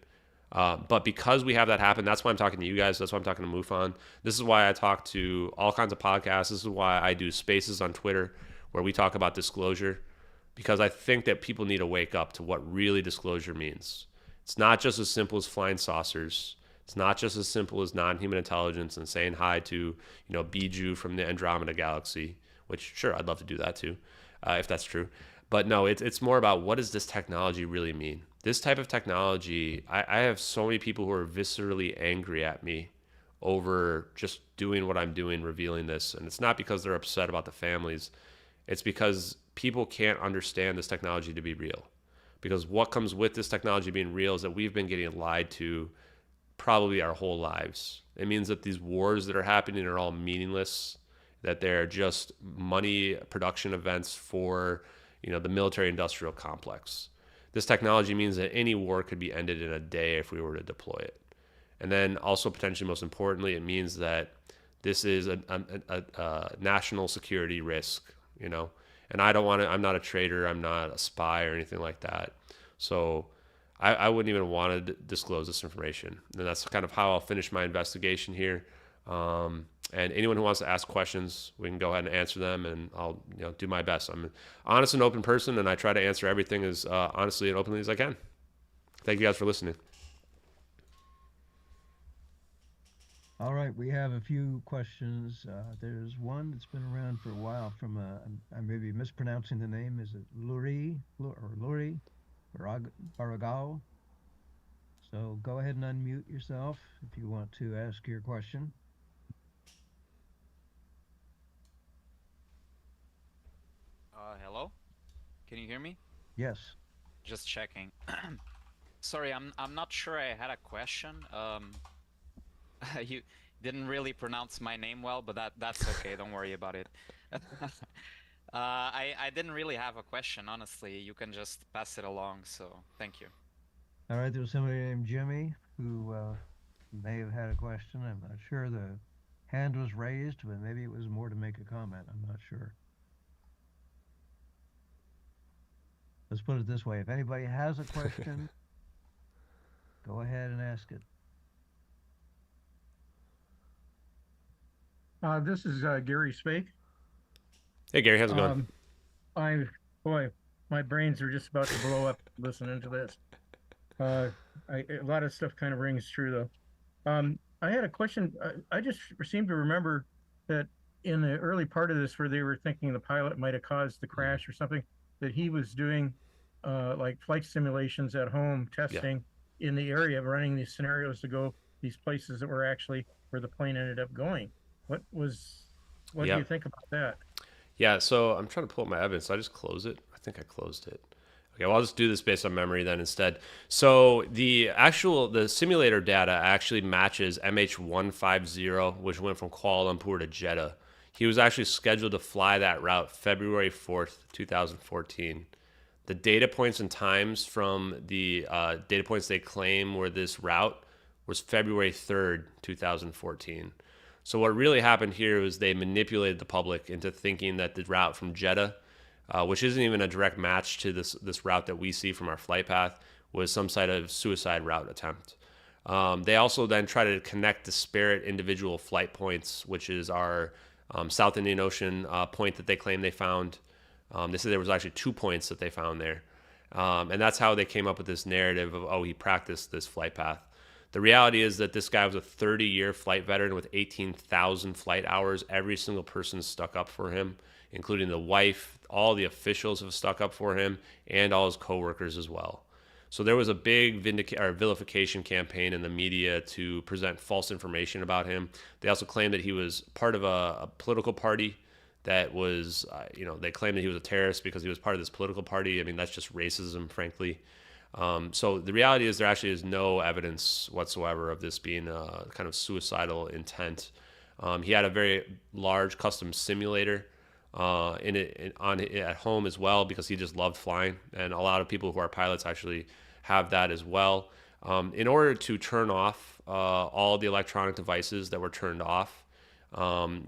But because we have that happen, that's why I'm talking to you guys. That's why I'm talking to MUFON. This is why I talk to all kinds of podcasts. This is why I do spaces on Twitter where we talk about disclosure, because I think that people need to wake up to what really disclosure means. It's not just as simple as flying saucers. It's not just as simple as non-human intelligence and saying hi to, Bijou from the Andromeda Galaxy, which, sure, I'd love to do that too, if that's true. But no, it's more about what does this technology really mean? This type of technology, I have so many people who are viscerally angry at me over just doing what I'm doing, revealing this. And it's not because they're upset about the families. It's because people can't understand this technology to be real. Because what comes with this technology being real is that we've been getting lied to probably our whole lives. It means that these wars that are happening are all meaningless, that they're just money production events for, the military industrial complex. This technology means that any war could be ended in a day if we were to deploy it. And then also potentially most importantly, it means that this is a national security risk, and I don't want to, I'm not a traitor, I'm not a spy or anything like that. So I wouldn't even want to disclose this information. And that's kind of how I'll finish my investigation here. And anyone who wants to ask questions, we can go ahead and answer them, and I'll do my best. I'm an honest and open person, and I try to answer everything as honestly and openly as I can. Thank you guys for listening. All right, we have a few questions. There's one that's been around for a while from, I may be mispronouncing the name. Is it Luri Baragao? So go ahead and unmute yourself if you want to ask your question. Hello? Can you hear me? Yes. Just checking. Sorry, I'm not sure I had a question. You didn't really pronounce my name well, but that's okay. Don't worry about it. I didn't really have a question, honestly. You can just pass it along, so thank you. All right, there was somebody named Jimmy who may have had a question. I'm not sure. The hand was raised, but maybe it was more to make a comment. I'm not sure. Let's put it this way. If anybody has a question, go ahead and ask it. This is Gary Spake. Hey, Gary, how's it going? Boy, my brains are just about to blow up listening to this. A lot of stuff kind of rings true, though. I had a question. I just seem to remember that in the early part of this, where they were thinking the pilot might have caused the crash or something, that he was doing like flight simulations at home, testing in the area, running these scenarios to go these places that were actually where the plane ended up going. What do you think about that? Yeah, so I'm trying to pull up my evidence. Did I just close it? I think I closed it. Okay, well, I'll just do this based on memory then instead. So the simulator data actually matches MH370, which went from Kuala Lumpur to Jeddah. He was actually scheduled to fly that route February 4th, 2014. The data points and times from the data points they claim were this route was February 3rd, 2014. So what really happened here was they manipulated the public into thinking that the route from Jeddah, which isn't even a direct match to this route that we see from our flight path, was some sort of suicide route attempt. They also then try to connect disparate individual flight points, which is our South Indian Ocean point that they claim they found. They said there was actually 2 points that they found there. And that's how they came up with this narrative of, he practiced this flight path. The reality is that this guy was a 30-year flight veteran with 18,000 flight hours. Every single person stuck up for him, including the wife. All the officials have stuck up for him, and all his coworkers as well. So there was a big vilification campaign in the media to present false information about him. They also claimed that he was part of a political party that was, they claimed that he was a terrorist because he was part of this political party. I mean, that's just racism, frankly. So the reality is there actually is no evidence whatsoever of this being a kind of suicidal intent. He had a very large custom simulator at home as well because he just loved flying, and a lot of people who are pilots actually have that as well. In order to turn off all the electronic devices that were turned off,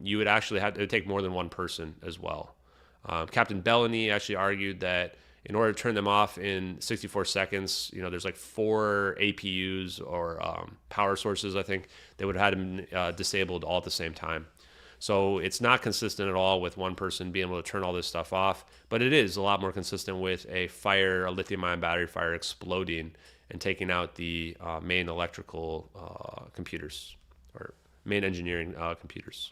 you would actually it would take more than one person as well. Captain Bellany actually argued that in order to turn them off in 64 seconds, there's like 4 APUs or power sources, I think, they would have had them disabled all at the same time. So it's not consistent at all with one person being able to turn all this stuff off, but it is a lot more consistent with a lithium-ion battery fire exploding and taking out the main electrical computers or main engineering computers.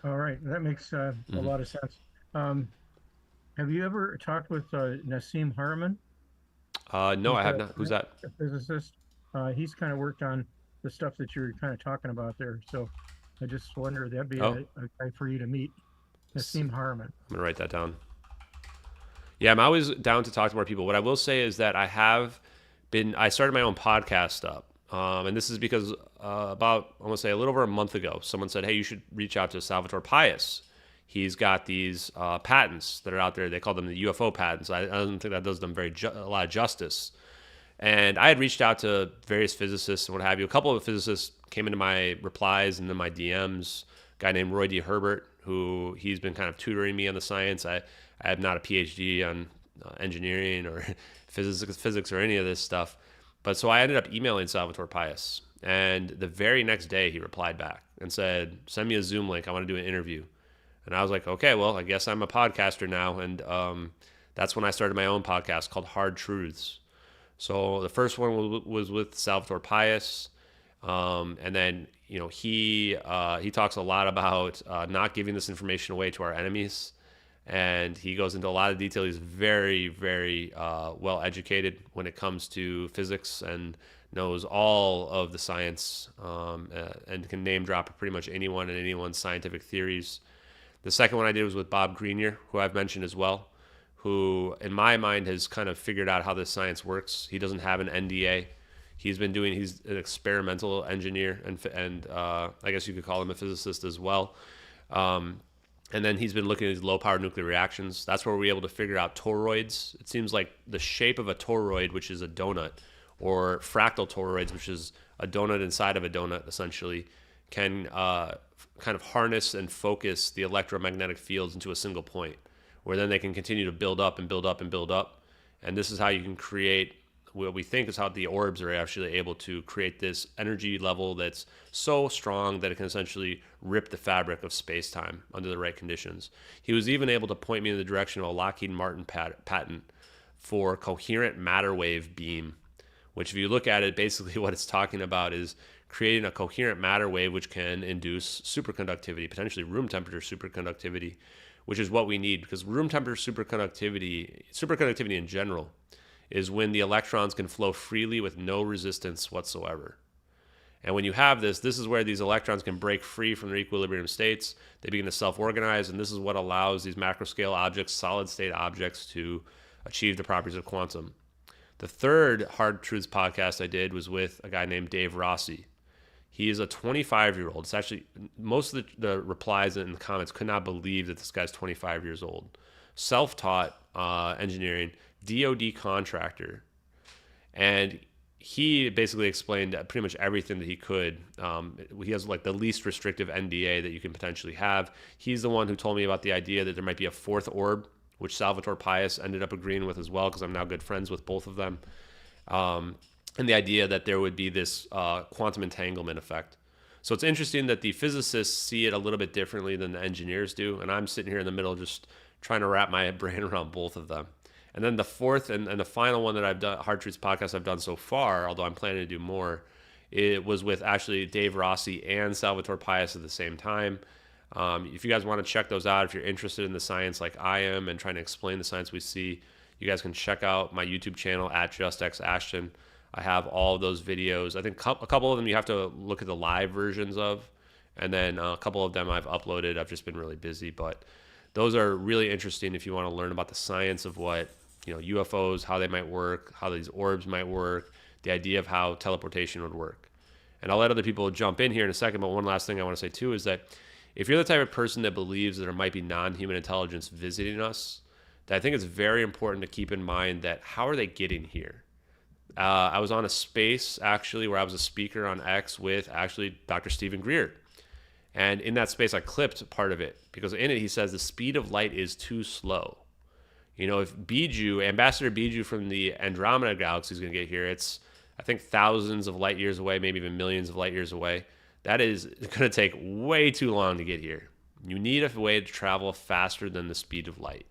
All right, that makes a lot of sense. Have you ever talked with Nassim Haramein? No, He's I have not. Who's that? a physicist. He's kind of worked on the stuff that you're kind of talking about there. So I just wonder that'd be Oh, a guy for you to meet, Nassim Haramein. I'm gonna write that down. Yeah, I'm always down to talk to more people. What I will say is that I started my own podcast up. And this is because about, I want to say a little over a month ago, someone said, hey, you should reach out to Salvatore Pais. He's got these patents that are out there. They call them the UFO patents. I don't think that does them a lot of justice. And I had reached out to various physicists and what have you. A couple of physicists came into my replies and then my DMs. A guy named Roy D. Herbert, who he's been kind of tutoring me on the science. I have not a PhD on engineering or physics or any of this stuff. But so I ended up emailing Salvatore Pais. And the very next day he replied back and said, send me a Zoom link. I want to do an interview. And I was like, okay, well, I guess I'm a podcaster now. And that's when I started my own podcast called Hard Truths. So the first one was with Salvatore Pais. And then, he talks a lot about not giving this information away to our enemies. And he goes into a lot of detail. He's very, very well educated when it comes to physics and knows all of the science and can name drop pretty much anyone and anyone's scientific theories. The second one I did was with Bob Grenier, who I've mentioned as well, who in my mind has kind of figured out how this science works. He doesn't have an NDA. He's an experimental engineer and I guess you could call him a physicist as well. And then he's been looking at these low-powered nuclear reactions. That's where we're able to figure out toroids. It seems like the shape of a toroid, which is a donut, or fractal toroids, which is a donut inside of a donut, essentially, can kind of harness and focus the electromagnetic fields into a single point, where then they can continue to build up and build up and build up. And this is how you can create what we think is how the orbs are actually able to create this energy level that's so strong that it can essentially rip the fabric of space-time under the right conditions. He was even able to point me in the direction of a Lockheed Martin patent for coherent matter wave beam, which if you look at it, basically what it's talking about is creating a coherent matter wave which can induce superconductivity, potentially room temperature superconductivity, which is what we need, because room temperature superconductivity in general, is when the electrons can flow freely with no resistance whatsoever. And when you have this is where these electrons can break free from their equilibrium states. They begin to self-organize, and this is what allows these macroscale objects, solid-state objects, to achieve the properties of quantum. The third Hard Truths podcast I did was with a guy named Dave Rossi. He is a 25-year-old. It's actually, most of the replies in the comments could not believe that this guy's 25 years old. Self-taught engineering, DoD contractor, and he basically explained pretty much everything that he could. He has like the least restrictive NDA that you can potentially have. He's the one who told me about the idea that there might be a fourth orb, which Salvatore Pais ended up agreeing with as well, because I'm now good friends with both of them. And the idea that there would be this quantum entanglement effect. So it's interesting that the physicists see it a little bit differently than the engineers do, and I'm sitting here in the middle just trying to wrap my brain around both of them. And then the fourth and the final one that I've done, Hard Truths podcast I've done so far, although I'm planning to do more, it was with actually Dave Rossi and Salvatore Pais at the same time. If you guys want to check those out, if you're interested in the science like I am and trying to explain the science we see, you guys can check out my YouTube channel at JustXAshton. I have all of those videos. I think a couple of them you have to look at the live versions of, and then a couple of them I've uploaded. I've just been really busy, but those are really interesting if you want to learn about the science of what UFOs, how they might work, how these orbs might work, the idea of how teleportation would work. And I'll let other people jump in here in a second, but one last thing I want to say too is that if you're the type of person that believes that there might be non-human intelligence visiting us, that I think it's very important to keep in mind that how are they getting here? I was on a space actually where I was a speaker on X with actually Dr. Stephen Greer. And in that space, I clipped part of it because in it, he says the speed of light is too slow. If Ambassador Bijou from the Andromeda galaxy is going to get here, it's, I think, thousands of light years away, maybe even millions of light years away. That is going to take way too long to get here. You need a way to travel faster than the speed of light.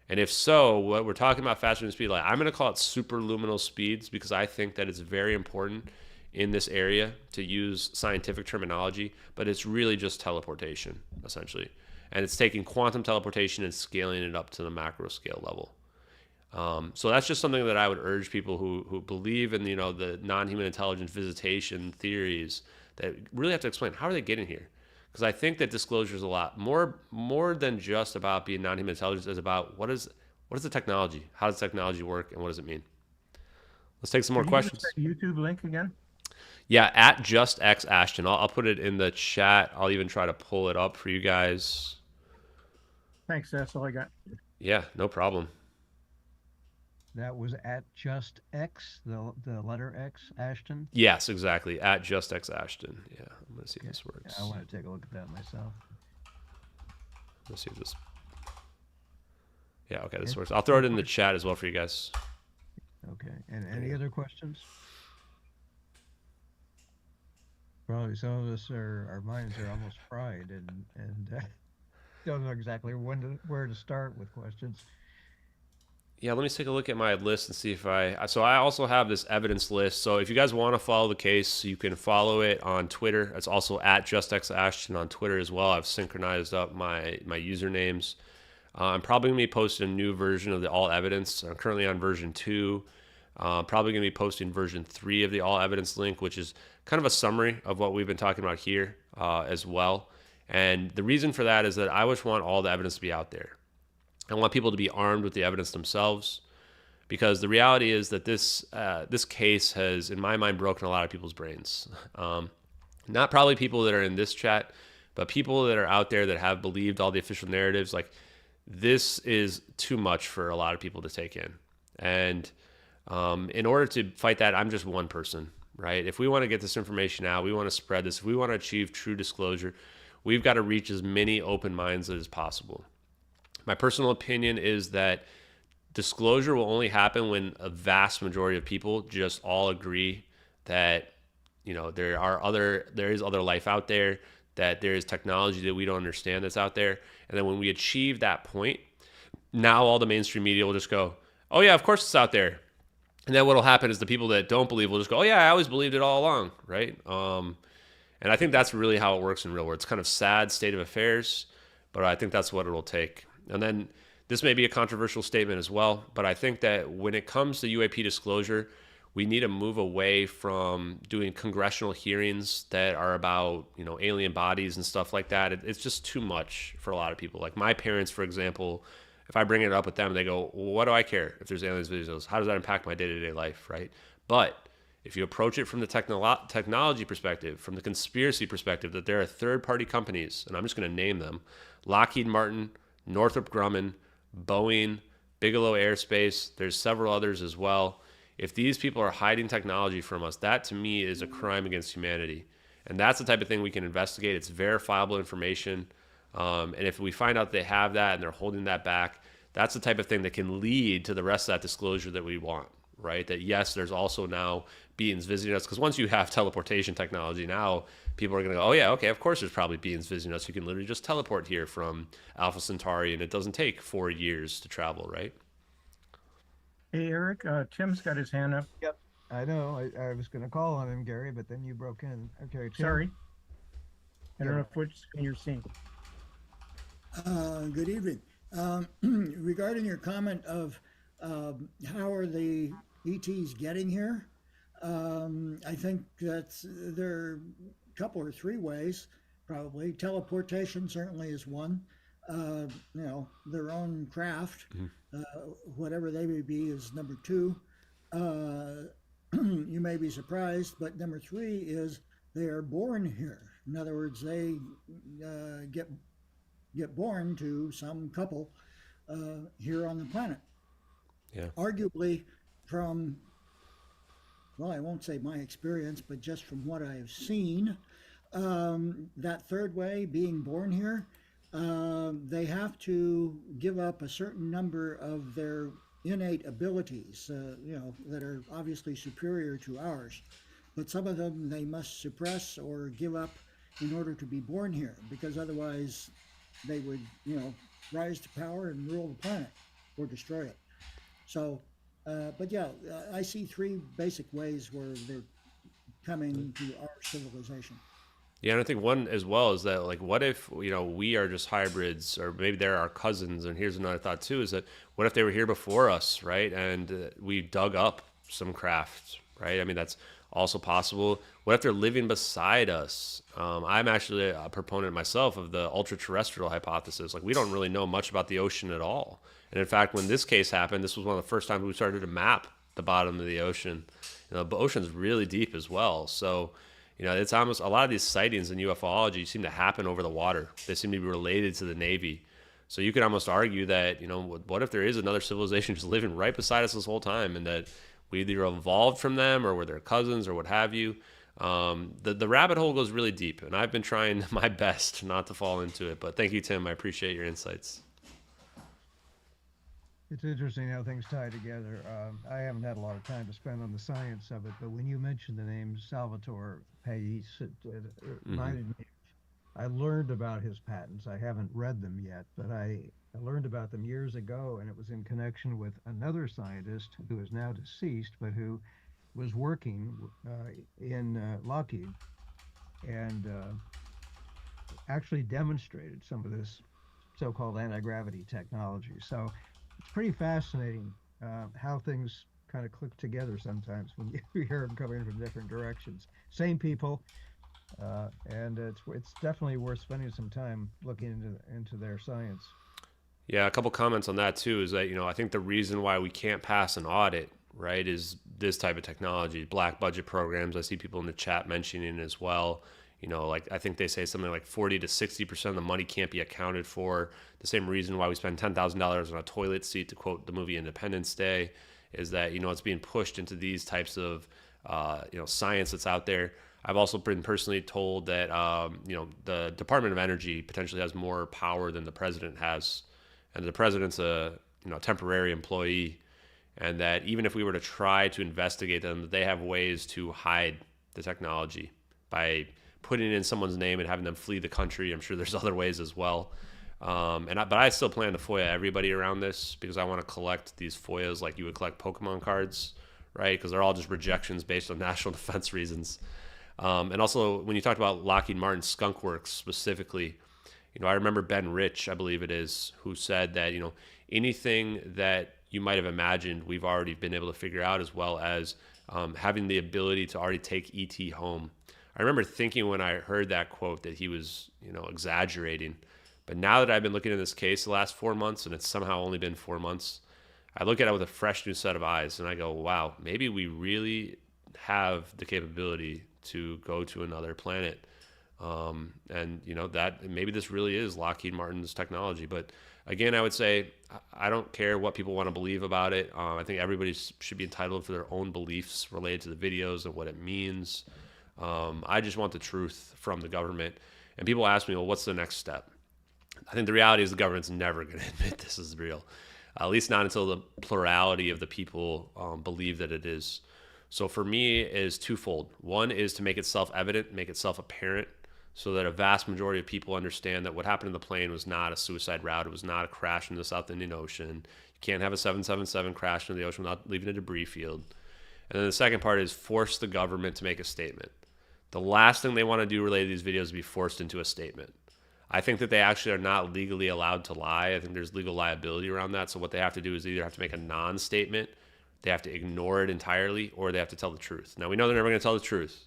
And if so, what we're talking about faster than the speed of light, I'm going to call it superluminal speeds because I think that it's very important in this area to use scientific terminology, but it's really just teleportation, essentially. and it's taking quantum teleportation and scaling it up to the macro scale level. So that's just something that I would urge people who believe in, the non-human intelligence visitation theories that really have to explain, how are they getting here? Because I think that disclosure is a lot more than just about being non-human intelligence. Is about what is the technology? How does technology work, and what does it mean? Let's take some more questions. Can you use that YouTube link again? Yeah, at JustX Ashton. I'll put it in the chat. I'll even try to pull it up for you guys. Thanks. That's all I got. Yeah, no problem. That was at just X, the letter X, Ashton. Yes, exactly. At JustX Ashton. Yeah, I'm gonna see if this works. Yeah, I want to take a look at that myself. Let's see if this. Yeah, okay, this works. I'll throw it in the chat as well for you guys. Okay, and any other questions? Probably some of us our minds are almost fried and don't know exactly where to start with questions. Yeah, let me take a look at my list and see if so I also have this evidence list. So if you guys want to follow the case, you can follow it on Twitter. It's also at JustXAshton on Twitter as well. I've synchronized up my usernames. I'm probably going to be posting a new version of the all evidence. I'm currently on version 2. Probably going to be posting version 3 of the all evidence link, which is kind of a summary of what we've been talking about here as well. And the reason for that is that I just want all the evidence to be out there. I want people to be armed with the evidence themselves, because the reality is that this case has, in my mind, broken a lot of people's brains. Not probably people that are in this chat, but people that are out there that have believed all the official narratives. Like, this is too much for a lot of people to take in. And in order to fight that, I'm just one person, right? If we want to get this information out, we want to spread this, if we want to achieve true disclosure, we've got to reach as many open minds as possible. My personal opinion is that disclosure will only happen when a vast majority of people just all agree that, there is other life out there, that there is technology that we don't understand that's out there. And then when we achieve that point, now all the mainstream media will just go, oh yeah, of course it's out there. And then what'll happen is the people that don't believe will just go, oh yeah, I always believed it all along, right? And I think that's really how it works in real world. It's kind of sad state of affairs, but I think that's what it'll take. And then this may be a controversial statement as well, but I think that when it comes to UAP disclosure, we need to move away from doing congressional hearings that are about, alien bodies and stuff like that. It's just too much for a lot of people. Like my parents, for example, if I bring it up with them, they go, well, what do I care if there's aliens videos? How does that impact my day-to-day life, right? But if you approach it from the technology perspective, from the conspiracy perspective, that there are third-party companies, and I'm just going to name them, Lockheed Martin, Northrop Grumman, Boeing, Bigelow Aerospace, there's several others as well. If these people are hiding technology from us, that to me is a crime against humanity. And that's the type of thing we can investigate. It's verifiable information. And if we find out they have that and they're holding that back, that's the type of thing that can lead to the rest of that disclosure that we want, right? That yes, there's also now beings visiting us. Because once you have teleportation technology, now people are going to go, oh yeah, okay, of course there's probably beings visiting us. You can literally just teleport here from Alpha Centauri, and it doesn't take 4 years to travel, right? Hey, Eric, Tim's got his hand up. Yep. I know. I was going to call on him, Gary, but then you broke in. Okay, Tim. Sorry. I don't know which screen you're seeing. Good evening. Regarding your comment of how are the ETs getting here, I think that's there are a couple or three ways, probably. Teleportation certainly is one. Their own craft, whatever they may be, is number 2. You may be surprised, but number 3 is they are born here. In other words, they get born to some couple here on the planet. Yeah. Arguably from, well, I won't say my experience, but just from what I have seen, that third way, being born here, they have to give up a certain number of their innate abilities, that are obviously superior to ours. But some of them they must suppress or give up in order to be born here, because otherwise they would, rise to power and rule the planet or destroy it. So, but yeah, I see 3 basic ways where they're coming to our civilization. Yeah, and I think one as well is that, like, what if, we are just hybrids, or maybe they're our cousins? And here's another thought too, is that what if they were here before us, right? And we dug up some craft, right? I mean, that's also possible. What if they're living beside us? I'm actually a proponent myself of the ultra-terrestrial hypothesis. Like, we don't really know much about the ocean at all. And in fact, when this case happened, this was one of the first times we started to map the bottom of the ocean. The ocean's really deep as well. So, it's almost a lot of these sightings in ufology seem to happen over the water. They seem to be related to the Navy. So you could almost argue that, what if there is another civilization just living right beside us this whole time, and that we either evolved from them or were their cousins or what have you. The rabbit hole goes really deep, and I've been trying my best not to fall into it. But thank you, Tim. I appreciate your insights. It's interesting how things tie together. I haven't had a lot of time to spend on the science of it, but when you mentioned the name Salvatore Pais, it reminded me. I learned about his patents. I haven't read them yet, but I learned about them years ago, and it was in connection with another scientist who is now deceased, but who was working in Lockheed and actually demonstrated some of this so-called anti-gravity technology. So it's pretty fascinating how things kind of click together sometimes when you hear them coming from different directions. Same people, and it's definitely worth spending some time looking into their science. Yeah, a couple comments on that too is that, I think the reason why we can't pass an audit, right, is this type of technology, black budget programs. I see people in the chat mentioning it as well. Like, I think they say something like 40 to 60% of the money can't be accounted for. The same reason why we spend $10,000 on a toilet seat, to quote the movie Independence Day, is that, it's being pushed into these types of, science that's out there. I've also been personally told that, the Department of Energy potentially has more power than the president has. And the president's a, temporary employee. And that even if we were to try to investigate them, they have ways to hide the technology by putting it in someone's name and having them flee the country. I'm sure there's other ways as well. But I still plan to FOIA everybody around this, because I want to collect these FOIAs like you would collect Pokemon cards, right? Because they're all just rejections based on national defense reasons. And also, when you talked about Lockheed Martin Skunk Works specifically, I remember Ben Rich, I believe it is, who said that, anything that you might have imagined, we've already been able to figure out, as well as having the ability to already take ET home. I remember thinking when I heard that quote that he was, exaggerating. But now that I've been looking at this case the last 4 months, and it's somehow only been 4 months, I look at it with a fresh new set of eyes, and I go, wow, maybe we really have the capability to go to another planet. And that maybe this really is Lockheed Martin's technology. But again, I would say I don't care what people want to believe about it. I think everybody should be entitled for their own beliefs related to the videos and what it means. I just want the truth from the government. And people ask me, well, what's the next step? I think the reality is the government's never going to admit this is real, at least not until the plurality of the people believe that it is. So for me, it is twofold. One is to make it self-evident, make it self-apparent, so that a vast majority of people understand that what happened in the plane was not a suicide route. It was not a crash in the South Indian Ocean. You can't have a 777 crash into the ocean without leaving a debris field. And then the second part is force the government to make a statement. The last thing they want to do related to these videos is be forced into a statement. I think that they actually are not legally allowed to lie. I think there's legal liability around that. So what they have to do is either have to make a non-statement, they have to ignore it entirely, or they have to tell the truth. Now, we know they're never going to tell the truth.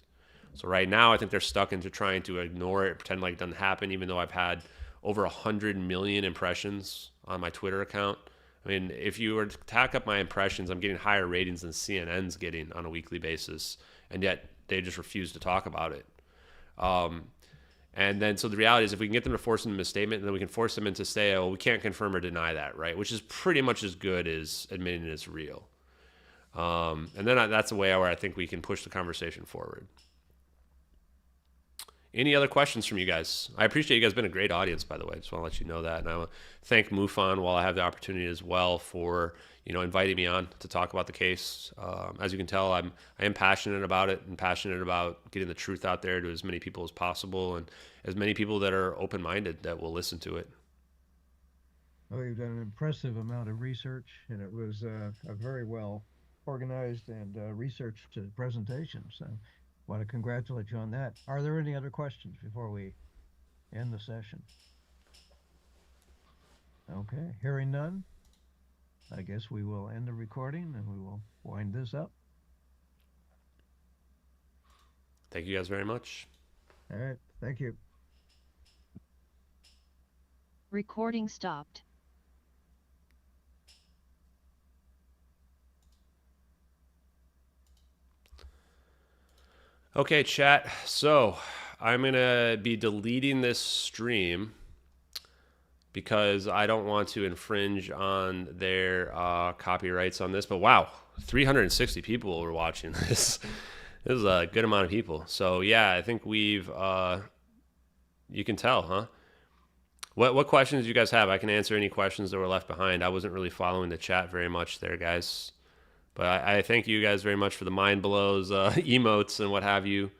So right now, I think they're stuck into trying to ignore it, pretend like it doesn't happen, even though I've had over 100 million impressions on my Twitter account. I mean, if you were to tack up my impressions, I'm getting higher ratings than CNN's getting on a weekly basis, and yet they just refuse to talk about it. And then, so the reality is, if we can get them to force them into a statement, then we can force them into say, oh, we can't confirm or deny that, right? Which is pretty much as good as admitting it's real. And then that's a way where I think we can push the conversation forward. Any other questions from you guys? I appreciate you guys been a great audience, by the way. Just want to let you know that. And I want to thank MUFON while I have the opportunity as well for, inviting me on to talk about the case. As you can tell, I am passionate about it and passionate about getting the truth out there to as many people as possible, and as many people that are open-minded that will listen to it. Well, you've done an impressive amount of research, and it was a very well organized and researched presentation. So Want to congratulate you on that. Are there any other questions before we end the session? Okay, hearing none, I guess we will end the recording and we will wind this up. Thank you guys very much. All right, thank you. Recording stopped. Okay, chat. So I'm going to be deleting this stream because I don't want to infringe on their copyrights on this. But wow, 360 people were watching this. This is a good amount of people. So yeah, I think we've, you can tell, huh? What questions do you guys have? I can answer any questions that were left behind. I wasn't really following the chat very much there, guys. But I thank you guys very much for the mind blows, emotes, and what have you.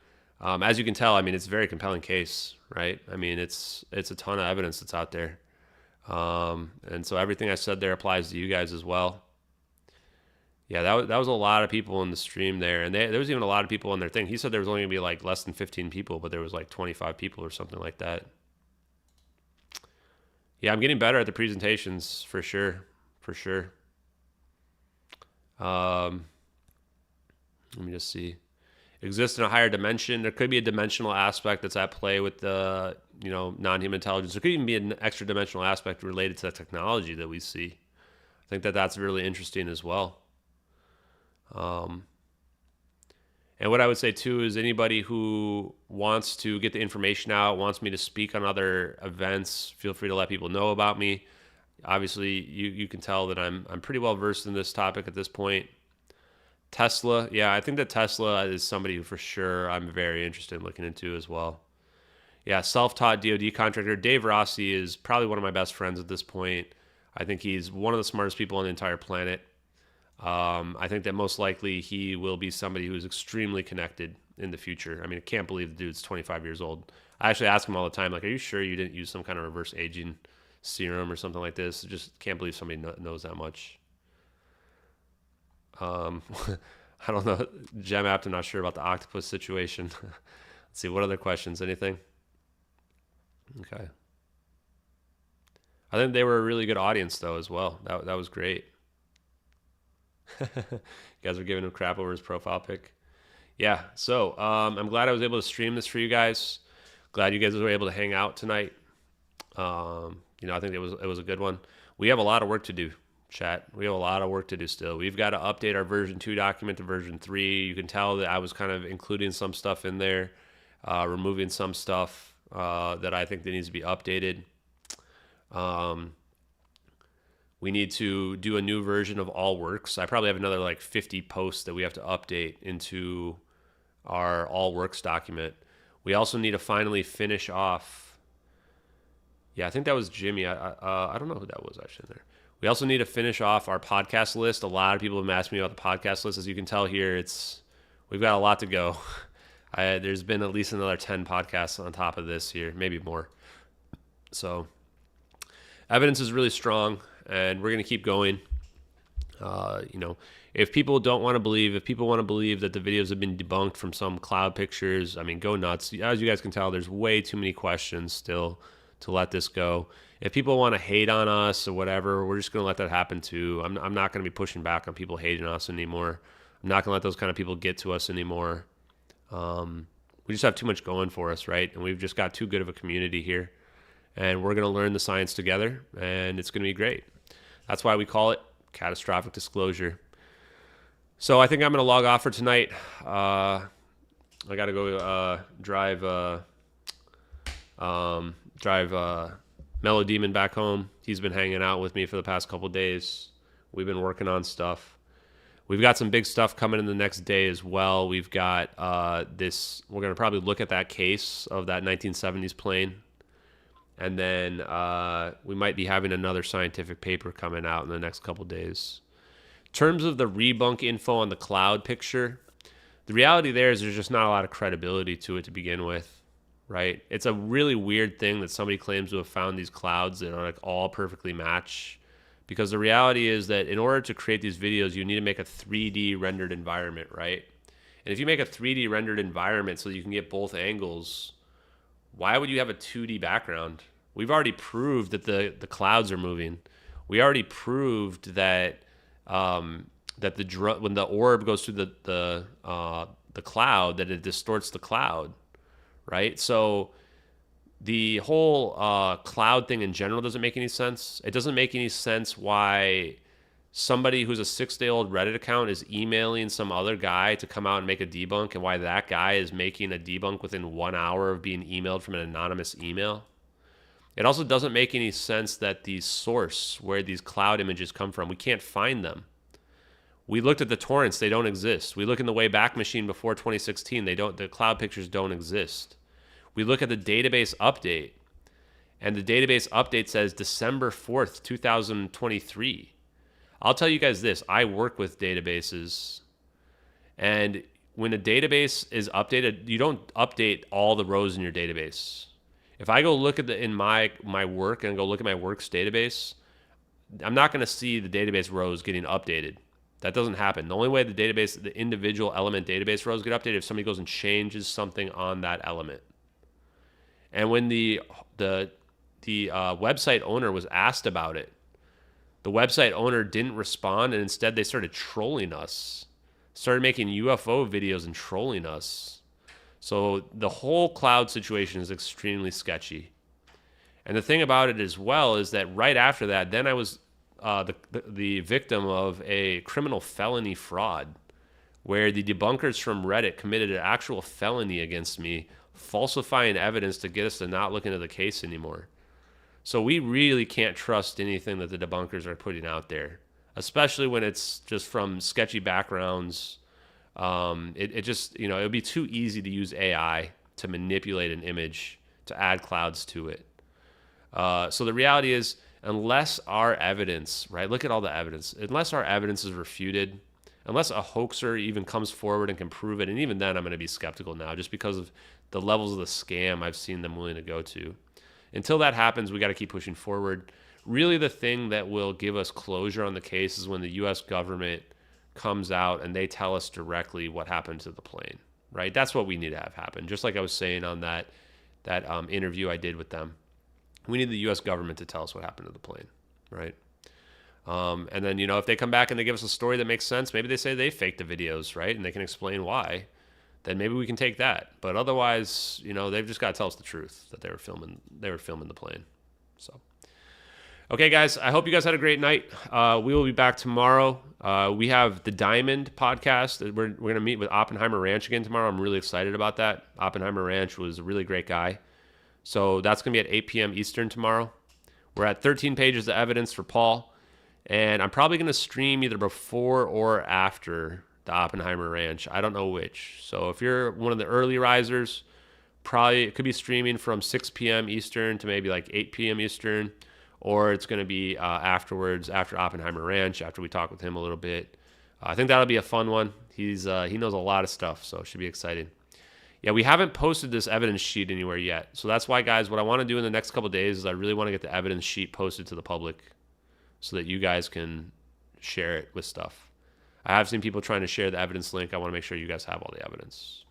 As you can tell, I mean, it's a very compelling case, right? I mean, it's a ton of evidence that's out there. And so everything I said there applies to you guys as well. Yeah, that was a lot of people in the stream there. And there was even a lot of people on their thing. He said there was only going to be like less than 15 people, but there was like 25 people or something like that. Yeah, I'm getting better at the presentations for sure. For sure. Let me just see. Exists in a higher dimension. There could be a dimensional aspect that's at play with the, non-human intelligence. There could even be an extra dimensional aspect related to the technology that we see. I think that's really interesting as well. And what I would say too is anybody who wants to get the information out, wants me to speak on other events, feel free to let people know about me. Obviously, you can tell that I'm pretty well versed in this topic at this point. Tesla, yeah, I think that Tesla is somebody who for sure I'm very interested in looking into as well. Yeah, self-taught DoD contractor. Dave Rossi is probably one of my best friends at this point. I think he's one of the smartest people on the entire planet. I think that most likely he will be somebody who is extremely connected in the future. I mean, I can't believe the dude's 25 years old. I actually ask him all the time, like, are you sure you didn't use some kind of reverse aging serum or something like this? Just can't believe somebody knows that much. I don't know. Gem Apt, I'm not sure about the octopus situation. Let's see, what other questions? Anything? Okay. I think they were a really good audience, though, as well. That was great. You guys are giving him crap over his profile pic. Yeah, so I'm glad I was able to stream this for you guys. Glad you guys were able to hang out tonight. I think it was a good one. We have a lot of work to do, chat. We have a lot of work to do still. We've got to update our version 2 document to version 3. You can tell that I was kind of including some stuff in there, removing some stuff that I think that needs to be updated. We need to do a new version of All Works. I probably have another like 50 posts that we have to update into our All Works document. We also need to finally finish off. Yeah, I think that was Jimmy. I don't know who that was actually in there. We also need to finish off our podcast list. A lot of people have asked me about the podcast list. As you can tell here, we've got a lot to go. There's been at least another 10 podcasts on top of this here, maybe more. So evidence is really strong. And we're going to keep going. If people don't want to believe, if people want to believe that the videos have been debunked from some cloud pictures, I mean, go nuts. As you guys can tell, there's way too many questions still to let this go. If people want to hate on us or whatever, we're just going to let that happen too. I'm not going to be pushing back on people hating us anymore. I'm not going to let those kind of people get to us anymore. We just have too much going for us, right? And we've just got too good of a community here. And we're going to learn the science together, and it's going to be great. That's why we call it catastrophic disclosure. So I think I'm going to log off for tonight. I got to go drive Mellow Demon back home. He's been hanging out with me for the past couple days. We've been working on stuff. We've got some big stuff coming in the next day as well. We've got this. We're going to probably look at that case of that 1970s plane. And then we might be having another scientific paper coming out in the next couple days. In terms of the rebunk info on the cloud picture, the reality there is there's just not a lot of credibility to it to begin with, right? It's a really weird thing that somebody claims to have found these clouds that are like all perfectly match. Because the reality is that in order to create these videos, you need to make a 3D rendered environment, right? And if you make a 3D rendered environment so you can get both angles, why would you have a 2D background? We've already proved that the clouds are moving. We already proved that when the orb goes through the cloud, that it distorts the cloud, right? So the whole cloud thing in general doesn't make any sense. It doesn't make any sense why somebody who's a 6-day-old Reddit account is emailing some other guy to come out and make a debunk, and why that guy is making a debunk within 1 hour of being emailed from an anonymous email. It also doesn't make any sense that the source where these cloud images come from, we can't find them. We looked at the torrents, they don't exist. We look in the Wayback Machine before 2016, the cloud pictures don't exist. We look at the database update, and the database update says December 4th, 2023. I'll tell you guys this, I work with databases, and when a database is updated, you don't update all the rows in your database. If I go look at in my work and go look at my works database, I'm not going to see the database rows getting updated. That doesn't happen. The only way the individual element database rows get updated if somebody goes and changes something on that element. And when the website owner was asked about it, the website owner didn't respond, and instead they started trolling us, started making UFO videos and trolling us. So the whole cloud situation is extremely sketchy. And the thing about it as well is that right after that, then I was the victim of a criminal felony fraud where the debunkers from Reddit committed an actual felony against me, falsifying evidence to get us to not look into the case anymore. So we really can't trust anything that the debunkers are putting out there, especially when it's just from sketchy backgrounds. It just, it would be too easy to use AI to manipulate an image to add clouds to it. So the reality is, unless our evidence, right, look at all the evidence, unless our evidence is refuted, unless a hoaxer even comes forward and can prove it, and even then I'm going to be skeptical now just because of the levels of the scam I've seen them willing to go to. Until that happens, we got to keep pushing forward. Really, the thing that will give us closure on the case is when the U.S. government comes out and they tell us directly what happened to the plane, right? That's what we need to have happen. Just like I was saying on that interview I did with them. We need the U.S. government to tell us what happened to the plane, right? And then, if they come back and they give us a story that makes sense, maybe they say they faked the videos, right? And they can explain why. Then maybe we can take that. But otherwise, they've just got to tell us the truth that they were filming the plane. So, okay, guys, I hope you guys had a great night. We will be back tomorrow. We have the Diamond podcast. We're going to meet with Oppenheimer Ranch again tomorrow. I'm really excited about that. Oppenheimer Ranch was a really great guy. So that's going to be at 8 p.m. Eastern tomorrow. We're at 13 pages of evidence for Paul. And I'm probably going to stream either before or after the Oppenheimer Ranch. I don't know which. So if you're one of the early risers, probably it could be streaming from 6 p.m. Eastern to maybe like 8 p.m. Eastern. Or it's going to be afterwards, after Oppenheimer Ranch, after we talk with him a little bit. I think that'll be a fun one. He knows a lot of stuff, so it should be exciting. Yeah, we haven't posted this evidence sheet anywhere yet. So that's why, guys, what I want to do in the next couple of days is I really want to get the evidence sheet posted to the public so that you guys can share it with stuff. I have seen people trying to share the evidence link. I want to make sure you guys have all the evidence.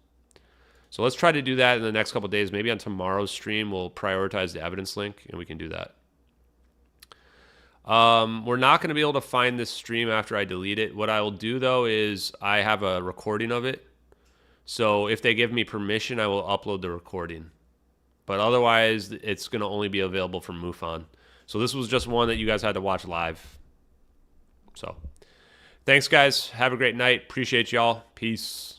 So let's try to do that in the next couple of days. Maybe on tomorrow's stream, we'll prioritize the evidence link, and we can do that. We're not going to be able to find this stream after I delete it. What I will do, though, is I have a recording of it. So if they give me permission, I will upload the recording. But otherwise, it's going to only be available from MUFON. So this was just one that you guys had to watch live. So thanks, guys. Have a great night. Appreciate y'all. Peace.